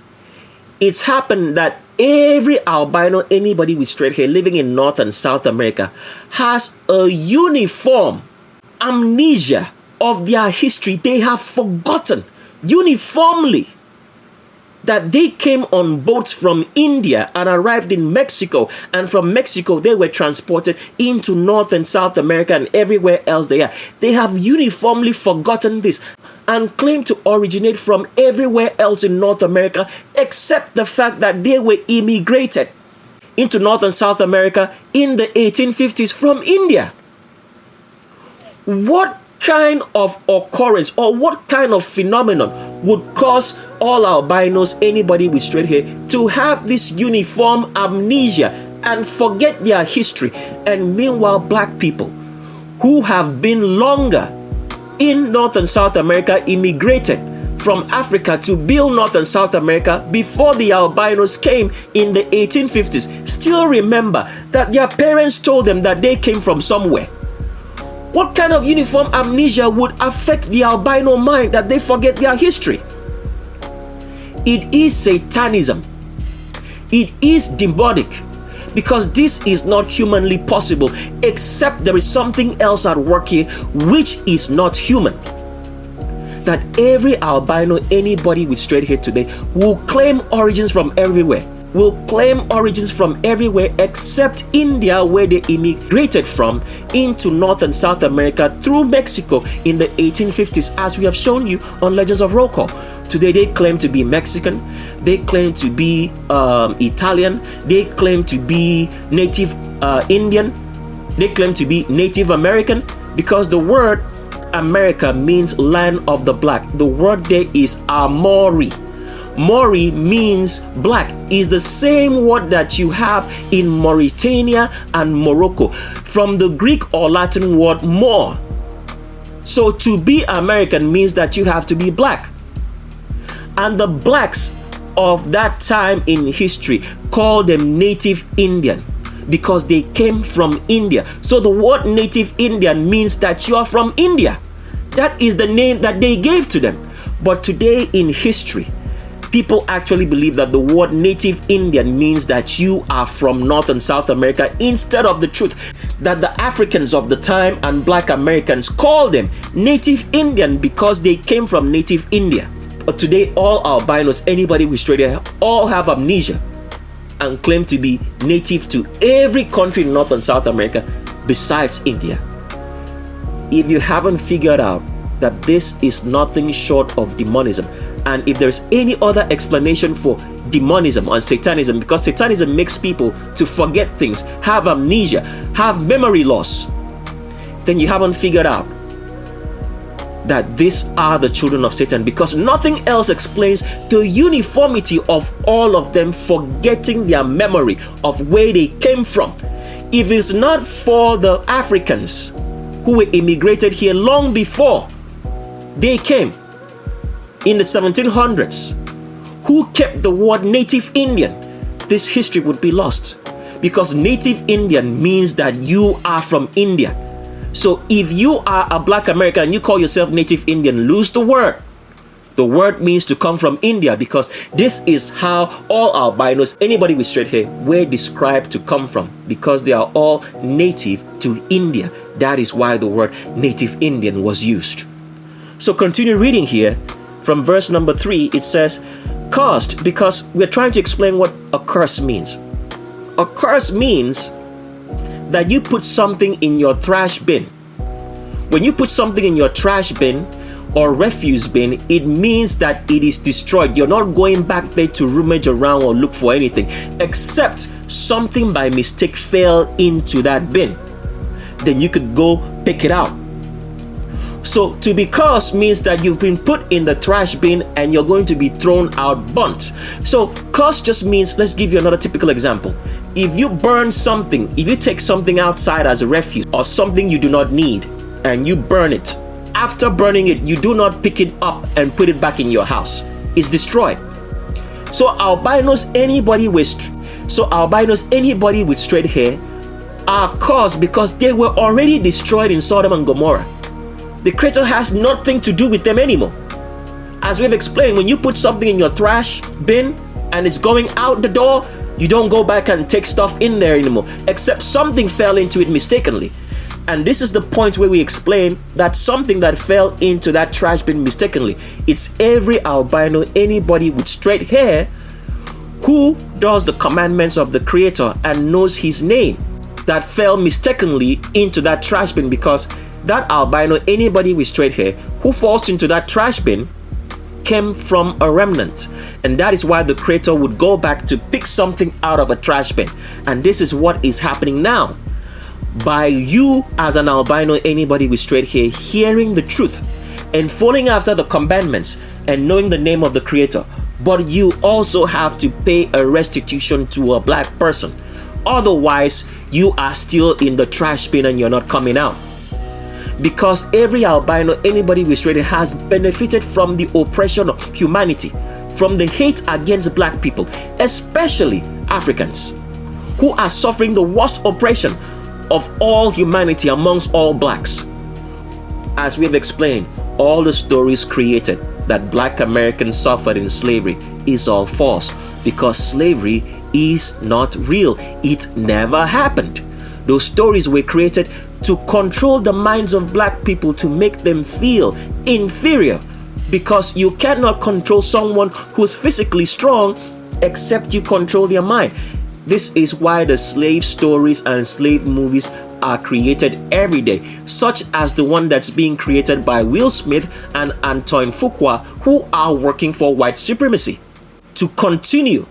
it's happened that every albino, anybody with straight hair living in North and South America, has a uniform amnesia of their history. They have forgotten uniformly that they came on boats from India and arrived in Mexico, and from Mexico they were transported into North and South America and everywhere else they are. They have uniformly forgotten this and claim to originate from everywhere else in North America, except the fact that they were immigrated into North and South America in the 1850s from India. What kind of occurrence or what kind of phenomenon would cause all albinos, anybody with straight hair, to have this uniform amnesia and forget their history? And meanwhile, black people who have been longer in North and South America immigrated from Africa to build North and South America before the albinos came in the 1850s still remember that their parents told them that they came from somewhere. What kind of uniform amnesia would affect the albino mind that they forget their history? It is Satanism. It is demonic, because this is not humanly possible, except there is something else at work here which is not human. That every albino, anybody with straight hair today, will claim origins from everywhere. Will claim origins from everywhere except India, where they immigrated from into North and South America through Mexico in the 1850s, as we have shown you on Legends of Roll Call. Today they claim to be Mexican, they claim to be Italian, they claim to be Native Indian, they claim to be Native American, because the word America means land of the black. The word there is Amori. Mori means black, is the same word that you have in Mauritania and Morocco, from the Greek or Latin word more. So to be American means that you have to be black. And the blacks of that time in history called them Native Indian, because they came from India. So the word Native Indian means that you are from India. That is the name that they gave to them. But today in history, people actually believe that the word Native Indian means that you are from North and South America, instead of the truth that the Africans of the time and black Americans called them Native Indian because they came from Native India. But today all albinos, anybody with straight hair, all have amnesia and claim to be native to every country in North and South America besides India. If you haven't figured out that this is nothing short of demonism, and if there's any other explanation for demonism or Satanism, because Satanism makes people to forget things, have amnesia, have memory loss, then you haven't figured out that these are the children of Satan, because nothing else explains the uniformity of all of them forgetting their memory of where they came from. If it's not for the Africans who were immigrated here long before they came in the 1700s, who kept the word Native Indian, this history would be lost, because Native Indian means that you are from India. So if you are a black American and you call yourself Native Indian, lose the word. The word means to come from India, because this is how all albinos, anybody with straight hair, were described to come from, because they are all native to India. That is why the word Native Indian was used. So continue reading here from verse number 3. It says, cursed, because we're trying to explain what a curse means. A curse means that you put something in your trash bin. When you put something in your trash bin or refuse bin, it means that it is destroyed. You're not going back there to rummage around or look for anything, except something by mistake fell into that bin. Then you could go pick it out. So to be cursed means that you've been put in the trash bin and you're going to be thrown out burnt. So curse just means, let's give you another typical example. If you burn something, if you take something outside as a refuse or something you do not need and you burn it after burning it, you do not pick it up and put it back in your house. It's destroyed. So albinos, anybody with straight hair are caused because they were already destroyed in Sodom and Gomorrah. The Creator has nothing to do with them anymore. As we've explained, when you put something in your trash bin and it's going out the door, you don't go back and take stuff in there anymore, except something fell into it mistakenly. And this is the point where we explain that something that fell into that trash bin mistakenly, it's every albino, anybody with straight hair who does the commandments of the Creator and knows His name, that fell mistakenly into that trash bin, because that albino, anybody with straight hair who falls into that trash bin came from a remnant. And that is why the Creator would go back to pick something out of a trash bin. And this is what is happening now. By you as an albino, anybody with straight hair, hearing the truth and following after the commandments and knowing the name of the Creator, but you also have to pay a restitution to a black person. Otherwise, you are still in the trash bin and you're not coming out. Because every albino, anybody with straight hair, has benefited from the oppression of humanity, from the hate against black people, especially Africans, who are suffering the worst oppression of all humanity amongst all blacks. As we have explained, all the stories created that black Americans suffered in slavery is all false, because slavery is not real. It never happened. Those stories were created to control the minds of black people, to make them feel inferior, because you cannot control someone who's physically strong except you control their mind. This is why the slave stories and slave movies are created every day, such as the one that's being created by Will Smith and Antoine Fuqua, who are working for white supremacy, to continue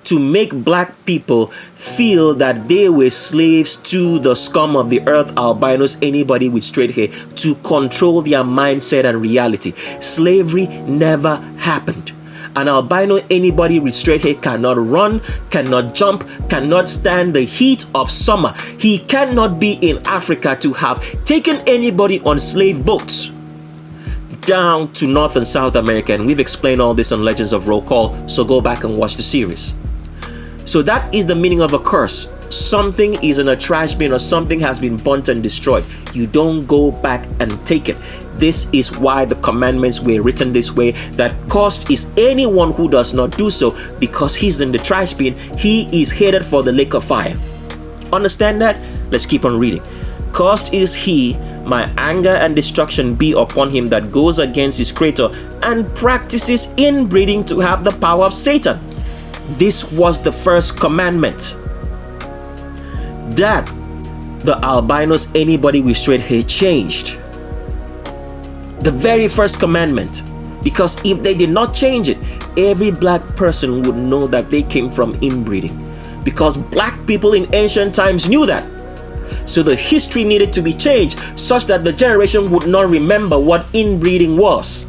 to make black people feel that they were slaves to the scum of the earth, albinos, anybody with straight hair, to control their mindset and reality. Slavery never happened. An albino, anybody with straight hair, cannot run, cannot jump, cannot stand the heat of summer. He cannot be in Africa to have taken anybody on slave boats down to North and South America. And we've explained all this on Legends of Roll Call, so go back and watch the series. So that is the meaning of a curse. Something is in a trash bin or something has been burnt and destroyed. You don't go back and take it. This is why the commandments were written this way, that cursed is anyone who does not do so, because he's in the trash bin. He is headed for the lake of fire. Understand that? Let's keep on reading. Cursed is he, my anger and destruction be upon him, that goes against his Creator and practices inbreeding to have the power of Satan. This was the first commandment, that the albinos, anybody with straight hair, changed. The very first commandment. Because if they did not change it, every black person would know that they came from inbreeding. Because black people in ancient times knew that. So the history needed to be changed such that the generation would not remember what inbreeding was.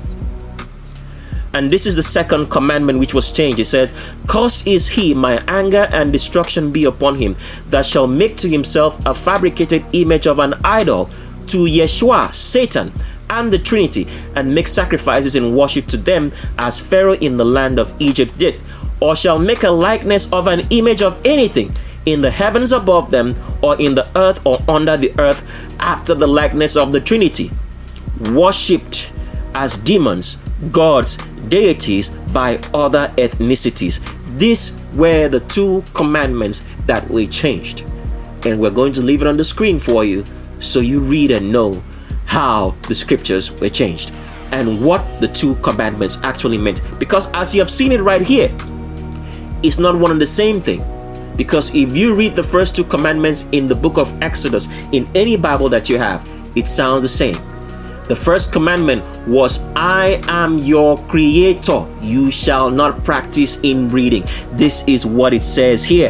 And this is the second commandment which was changed. It said, cursed is he, my anger and destruction be upon him, that shall make to himself a fabricated image of an idol, to Yeshua, Satan, and the Trinity, and make sacrifices and worship to them, as Pharaoh in the land of Egypt did. Or shall make a likeness of an image of anything in the heavens above them, or in the earth, or under the earth, after the likeness of the Trinity, worshipped as demons, gods, deities by other ethnicities. These were the two commandments that were changed. And we're going to leave it on the screen for you so you read and know how the scriptures were changed and what the two commandments actually meant. Because as you have seen it right here, it's not one and the same thing. Because if you read the first two commandments in the book of Exodus, in any Bible that you have, it sounds the same. The first commandment was, I am your Creator. You shall not practice inbreeding. This is what it says here.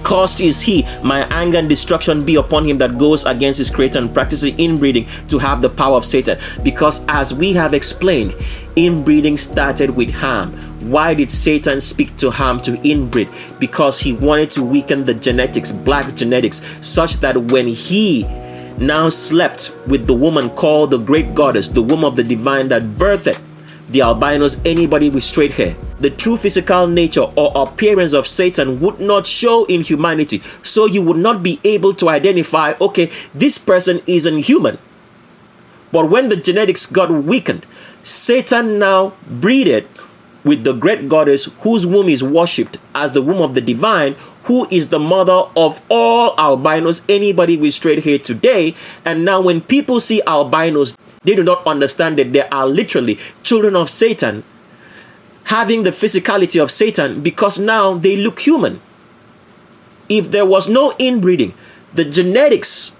Cursed is he, my anger and destruction be upon him, that goes against his Creator and practices inbreeding to have the power of Satan. Because as we have explained, inbreeding started with Ham. Why did Satan speak to Ham to inbreed? Because he wanted to weaken the genetics, black genetics, such that when he now slept with the woman called the great goddess, the womb of the divine that birthed the albinos, anybody with straight hair. The true physical nature or appearance of Satan would not show in humanity. So you would not be able to identify, okay, this person isn't human. But when the genetics got weakened, Satan now breeded with the great goddess whose womb is worshipped as the womb of the divine, who is the mother of all albinos, anybody with straight hair today. And now when people see albinos, they do not understand that they are literally children of Satan, having the physicality of Satan, because now they look human. If there was no inbreeding, the genetics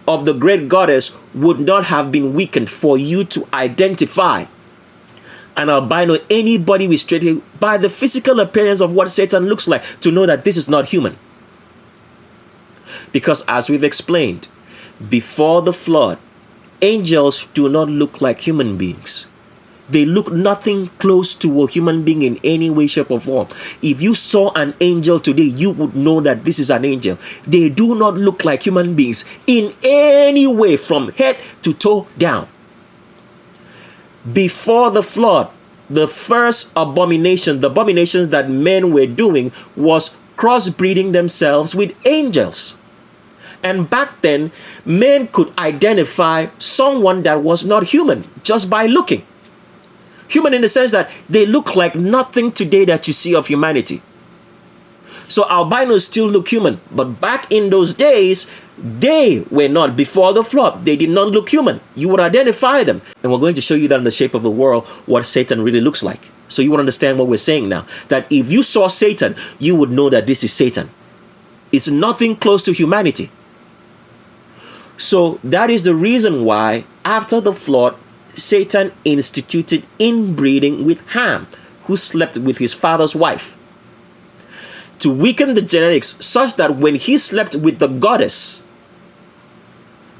of the great goddess would not have been weakened for you to identify an albino, anybody with straight hair, by the physical appearance of what Satan looks like, to know that this is not human. Because as we've explained, before the flood, angels do not look like human beings. They look nothing close to a human being in any way, shape, or form. If you saw an angel today, you would know that this is an angel. They do not look like human beings in any way, from head to toe down. Before the flood, the first abomination, the abominations that men were doing, was crossbreeding themselves with angels. And back then, men could identify someone that was not human just by looking. Human in the sense that they look like nothing today that you see of humanity. So albinos still look human, but back in those days, they were not. Before the flood, they did not look human. You would identify them. And we're going to show you that in the shape of the world, what Satan really looks like. So you would understand what we're saying now. That if you saw Satan, you would know that this is Satan. It's nothing close to humanity. So that is the reason why after the flood, Satan instituted inbreeding with Ham, who slept with his father's wife, to weaken the genetics such that when he slept with the goddess,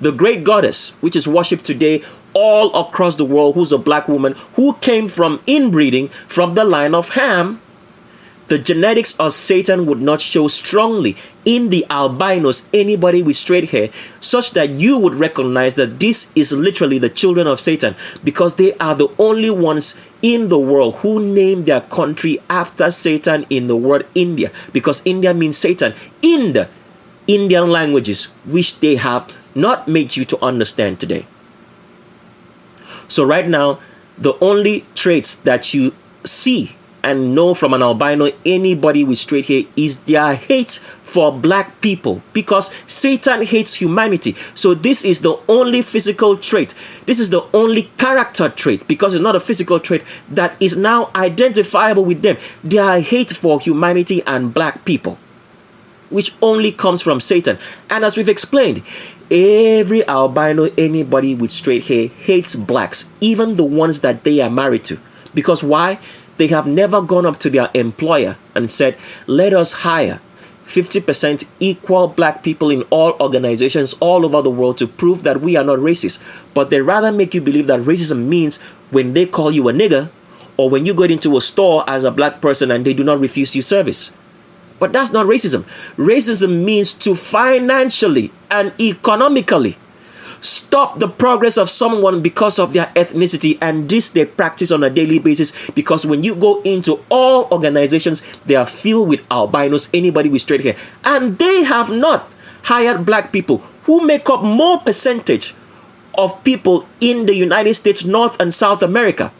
the great goddess, which is worshipped today all across the world, who's a black woman who came from inbreeding from the line of Ham, the genetics of Satan would not show strongly in the albinos, anybody with straight hair, such that you would recognize that this is literally the children of Satan, because they are the only ones in the world who name their country after Satan in the word India, because India means Satan in the Indian languages, which they have not made you to understand today. So right now, the only traits that you see and know from an albino, anybody with straight hair, is their hate for black people, because Satan hates humanity. So this is the only physical trait. This is the only character trait, because it's not a physical trait, that is now identifiable with them. Their hate for humanity and black people, which only comes from Satan. And as we've explained, every albino, anybody with straight hair, hates blacks, even the ones that they are married to. Because why? They have never gone up to their employer and said, let us hire 50% equal black people in all organizations all over the world to prove that we are not racist. But they rather make you believe that racism means when they call you a nigger, or when you go into a store as a black person and they do not refuse you service. But that's not racism. Racism means to financially and economically stop the progress of someone because of their ethnicity, and this they practice on a daily basis, because when you go into all organizations, they are filled with albinos, anybody with straight hair, and they have not hired black people who make up more percentage of people in the United States, North and South America.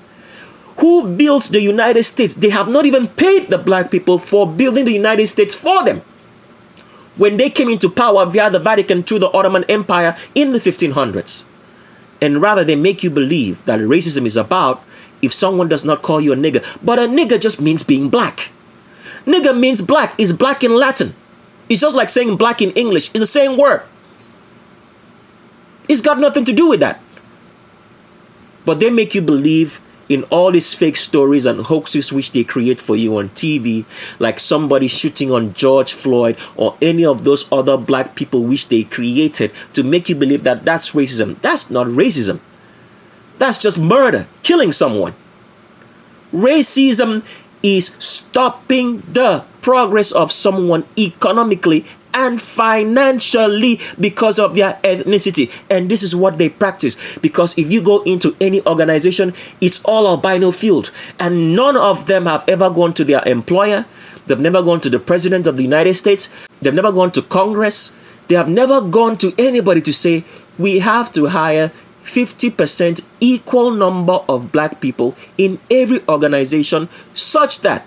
Who built the United States? They have not even paid the black people for building the United States for them when they came into power via the Vatican through the Ottoman Empire in the 1500s. And rather they make you believe that racism is about if someone does not call you a nigger. But a nigger just means being black. Nigger means black. Is black in Latin. It's just like saying black in English. It's the same word. It's got nothing to do with that. But they make you believe in all these fake stories and hoaxes which they create for you on TV, like somebody shooting on George Floyd or any of those other black people which they created to make you believe that that's racism. That's not racism. That's just murder, killing someone. Racism is stopping the progress of someone economically and financially because of their ethnicity. And this is what they practice, because if you go into any organization, it's all albino field, and none of them have ever gone to their employer. They've never gone to the president of the United States. They've never gone to Congress. They have never gone to anybody to say, we have to hire 50% equal number of black people in every organization, such that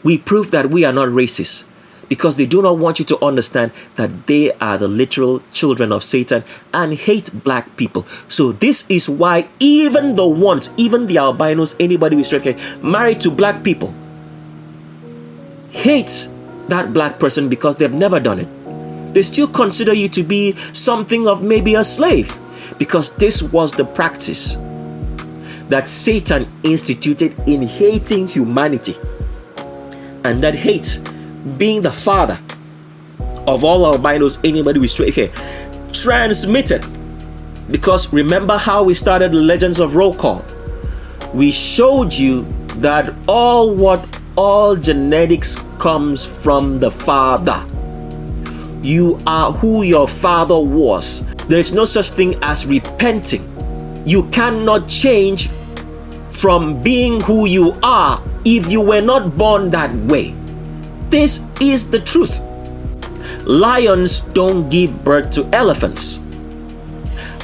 we prove that we are not racist. Because they do not want you to understand that they are the literal children of Satan and hate black people. So this is why even the albinos, anybody with straight hair married to black people, hates that black person because they've never done it. They still consider you to be something of maybe a slave, because this was the practice that Satan instituted in hating humanity. And that hate, being the father of all albinos, anybody with straight hair, transmitted. Because remember how we started the Legends of Roll Call? We showed you that all genetics comes from the father. You are who your father was. There is no such thing as repenting. You cannot change from being who you are if you were not born that way. This is the truth. Lions don't give birth to elephants.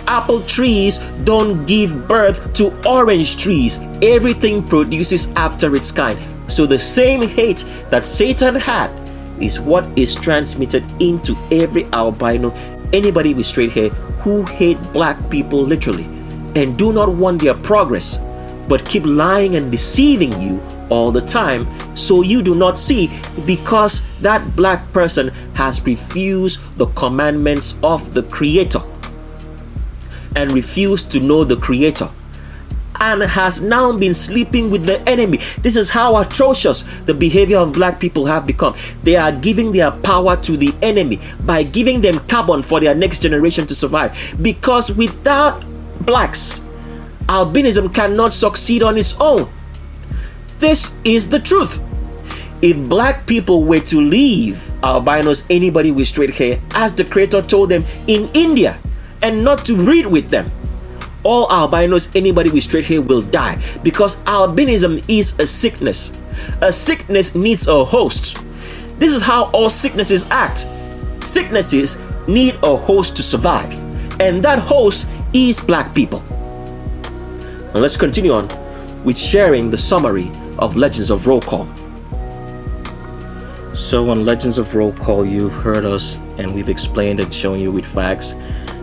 Apple trees don't give birth to orange trees. Everything produces after its kind. So the same hate that Satan had is what is transmitted into every albino, anybody with straight hair who hate black people literally and do not want their progress, but keep lying and deceiving you all the time, so you do not see, because that black person has refused the commandments of the Creator and refused to know the Creator, and has now been sleeping with the enemy. This is how atrocious the behavior of black people have become. They are giving their power to the enemy by giving them carbon for their next generation to survive. Because without blacks, albinism cannot succeed on its own. This is the truth. If black people were to leave albinos, anybody with straight hair, as the Creator told them in India, and not to breed with them, all albinos, anybody with straight hair, will die, because albinism is a sickness. A sickness needs a host. This is how all sicknesses act. Sicknesses need a host to survive, and that host is black people. Now let's continue on with sharing the summary of Legends of Roll Call. So on Legends of Roll Call, you've heard us and we've explained and shown you with facts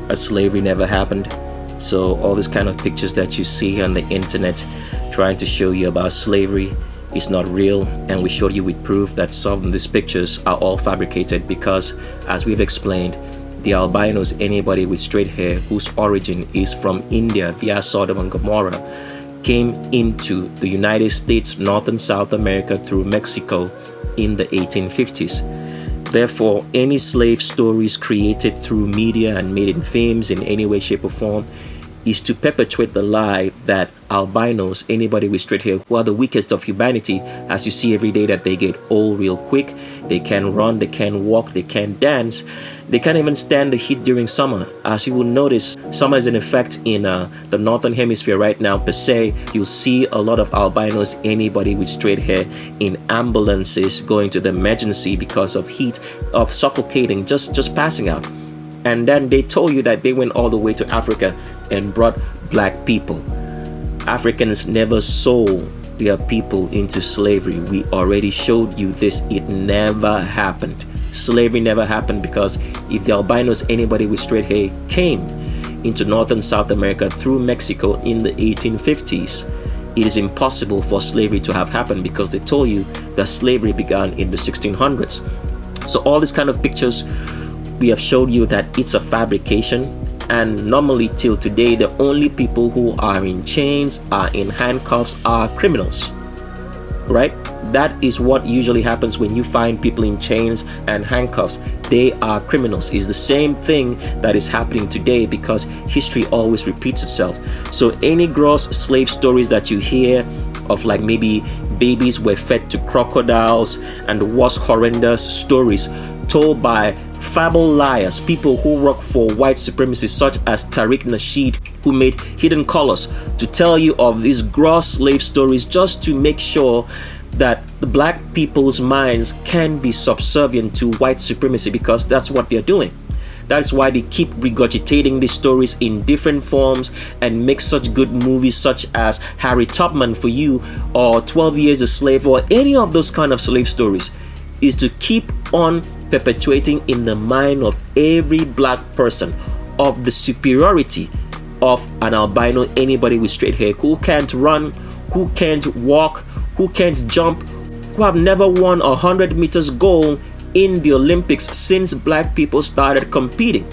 that slavery never happened. So all these kind of pictures that you see on the internet trying to show you about slavery is not real, and we showed you with proof that some of these pictures are all fabricated, because as we've explained, the albinos, anybody with straight hair whose origin is from India via Sodom and Gomorrah, came into the United States, North and South America through Mexico in the 1850s. Therefore, any slave stories created through media and made in films in any way, shape or form is to perpetuate the lie that albinos, anybody with straight hair, who are the weakest of humanity, as you see every day that they get old real quick. They can't run, they can't walk, they can't dance, they can't even stand the heat during summer. As you will notice, summer is in effect in the northern hemisphere right now per se. You'll see a lot of albinos, anybody with straight hair, in ambulances going to the emergency because of heat, of suffocating, just passing out. And then they told you that they went all the way to Africa and brought black people. Africans never sold their people into slavery. We already showed you this. It never happened. Slavery never happened, because if the albinos, anybody with straight hair, came into North and South America through Mexico in the 1850s, it is impossible for slavery to have happened, because they told you that slavery began in the 1600s. So all these kind of pictures, we have showed you that it's a fabrication, and normally till today the only people who are in chains, are in handcuffs, are criminals, right? That is what usually happens when you find people in chains and handcuffs. They are criminals. It's the same thing that is happening today, because history always repeats itself. So any gross slave stories that you hear of, like maybe babies were fed to crocodiles and worse horrendous stories, told by fable liars, people who work for white supremacy, such as Tariq Nasheed, who made Hidden Colors, to tell you of these gross slave stories just to make sure that the black people's minds can be subservient to white supremacy, because that's what they're doing. That's why they keep regurgitating these stories in different forms and make such good movies such as Harry Tubman for you, or 12 Years a Slave, or any of those kind of slave stories, is to keep on perpetuating in the mind of every black person of the superiority of an albino, anybody with straight hair, who can't run, who can't walk, who can't jump, who have never won 100 meters gold in the Olympics since black people started competing,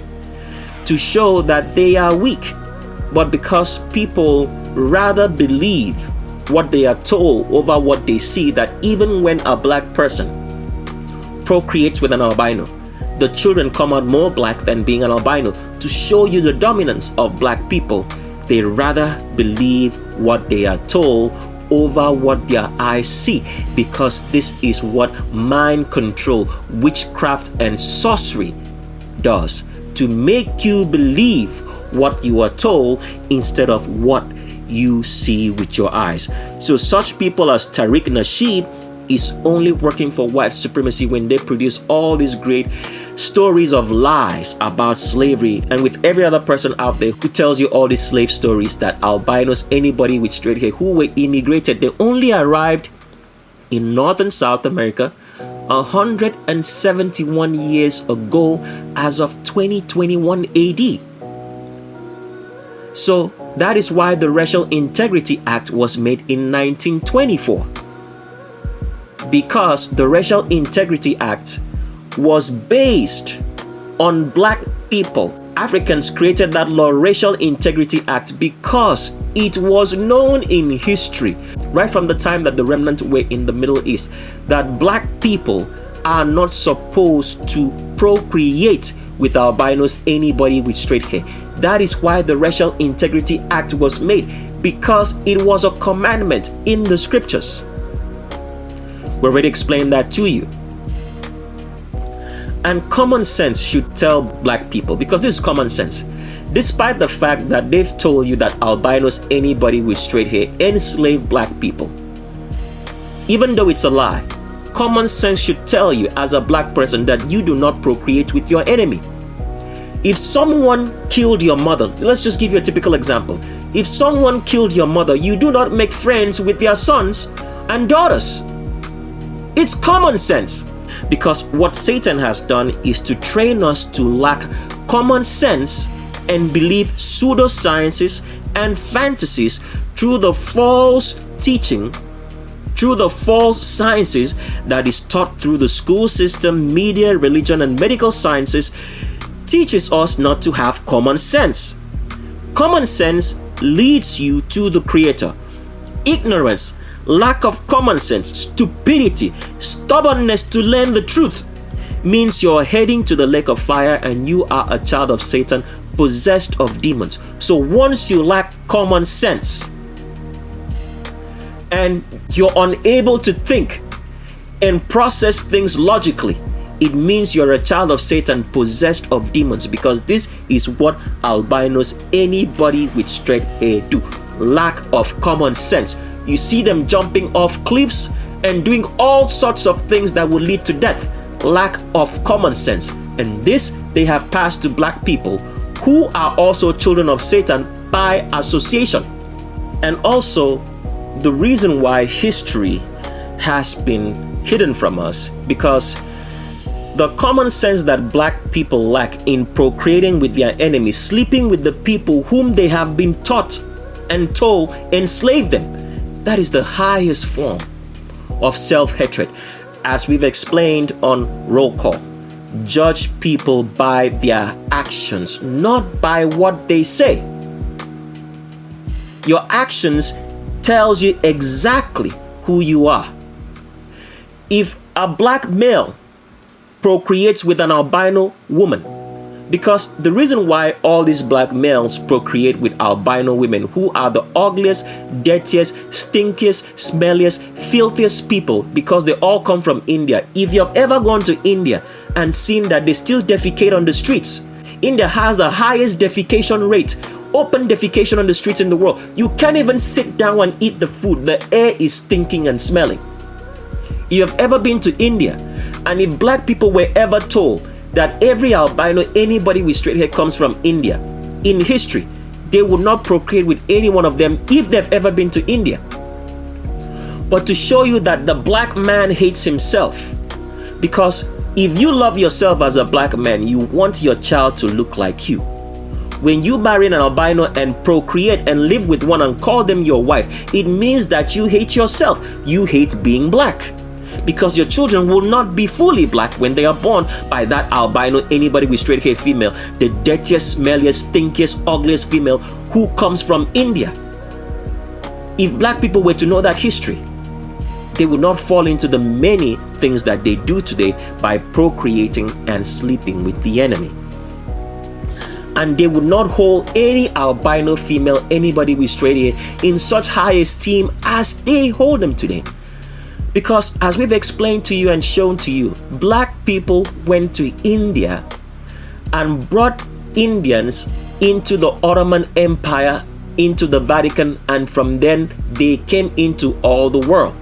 to show that they are weak. But because people rather believe what they are told over what they see, that even when a black person procreates with an albino, the children come out more black than being an albino, to show you the dominance of black people. They rather believe what they are told over what their eyes see, because this is what mind control, witchcraft and sorcery does, to make you believe what you are told instead of what you see with your eyes. So such people as Tariq Nasheed is only working for white supremacy when they produce all these great stories of lies about slavery, and with every other person out there who tells you all these slave stories that albinos, anybody with straight hair who were immigrated, they only arrived in North and South America 171 years ago as of 2021 AD. So that is why the Racial Integrity Act was made in 1924, because the Racial Integrity Act was based on black people. Africans created that law, Racial Integrity Act, because it was known in history, right from the time that the remnants were in the Middle East, that black people are not supposed to procreate with albinos, anybody with straight hair. That is why the Racial Integrity Act was made, because it was a commandment in the scriptures. We already explained that to you. And common sense should tell black people, because this is common sense, despite the fact that they've told you that albinos, anybody with straight hair, enslave black people. Even though it's a lie, common sense should tell you as a black person that you do not procreate with your enemy. If someone killed your mother, let's just give you a typical example. If someone killed your mother, you do not make friends with their sons and daughters. It's common sense. Because what Satan has done is to train us to lack common sense and believe pseudosciences and fantasies through the false teaching, through the false sciences that is taught through the school system, media, religion, and medical sciences, teaches us not to have common sense. Common sense leads you to the Creator. Ignorance, lack of common sense, stupidity, stubbornness to learn the truth means you're heading to the lake of fire, and you are a child of Satan, possessed of demons. So once you lack common sense and you're unable to think and process things logically, it means you're a child of Satan, possessed of demons, because this is what albinos, anybody with straight hair, do. Lack of common sense. You see them jumping off cliffs and doing all sorts of things that will lead to death. Lack of common sense. And this they have passed to black people, who are also children of Satan by association. And also, the reason why history has been hidden from us, because the common sense that black people lack in procreating with their enemies, sleeping with the people whom they have been taught and told enslave them, that is the highest form of self-hatred. As we've explained on Roll Call, judge people by their actions, not by what they say. Your actions tells you exactly who you are. If a black male procreates with an albino woman, because the reason why all these black males procreate with albino women, who are the ugliest, dirtiest, stinkiest, smelliest, filthiest people, because they all come from India. If you've ever gone to India and seen that they still defecate on the streets. India has the highest defecation rate, open defecation on the streets in the world. You can't even sit down and eat the food. The air is stinking and smelling. You have ever been to India, and if black people were ever told that every albino, anybody with straight hair comes from India, in history, they would not procreate with any one of them if they've ever been to India. But to show you that the black man hates himself, because if you love yourself as a black man, you want your child to look like you. When you marry an albino and procreate and live with one and call them your wife, it means that you hate yourself. You hate being black. Because your children will not be fully black when they are born by that albino, anybody with straight hair female, the dirtiest, smelliest, stinkiest, ugliest female who comes from India. If black people were to know that history, they would not fall into the many things that they do today by procreating and sleeping with the enemy. And they would not hold any albino female, anybody with straight hair, in such high esteem as they hold them today. Because as we've explained to you and shown to you, black people went to India and brought Indians into the Ottoman Empire, into the Vatican, and from then they came into all the world.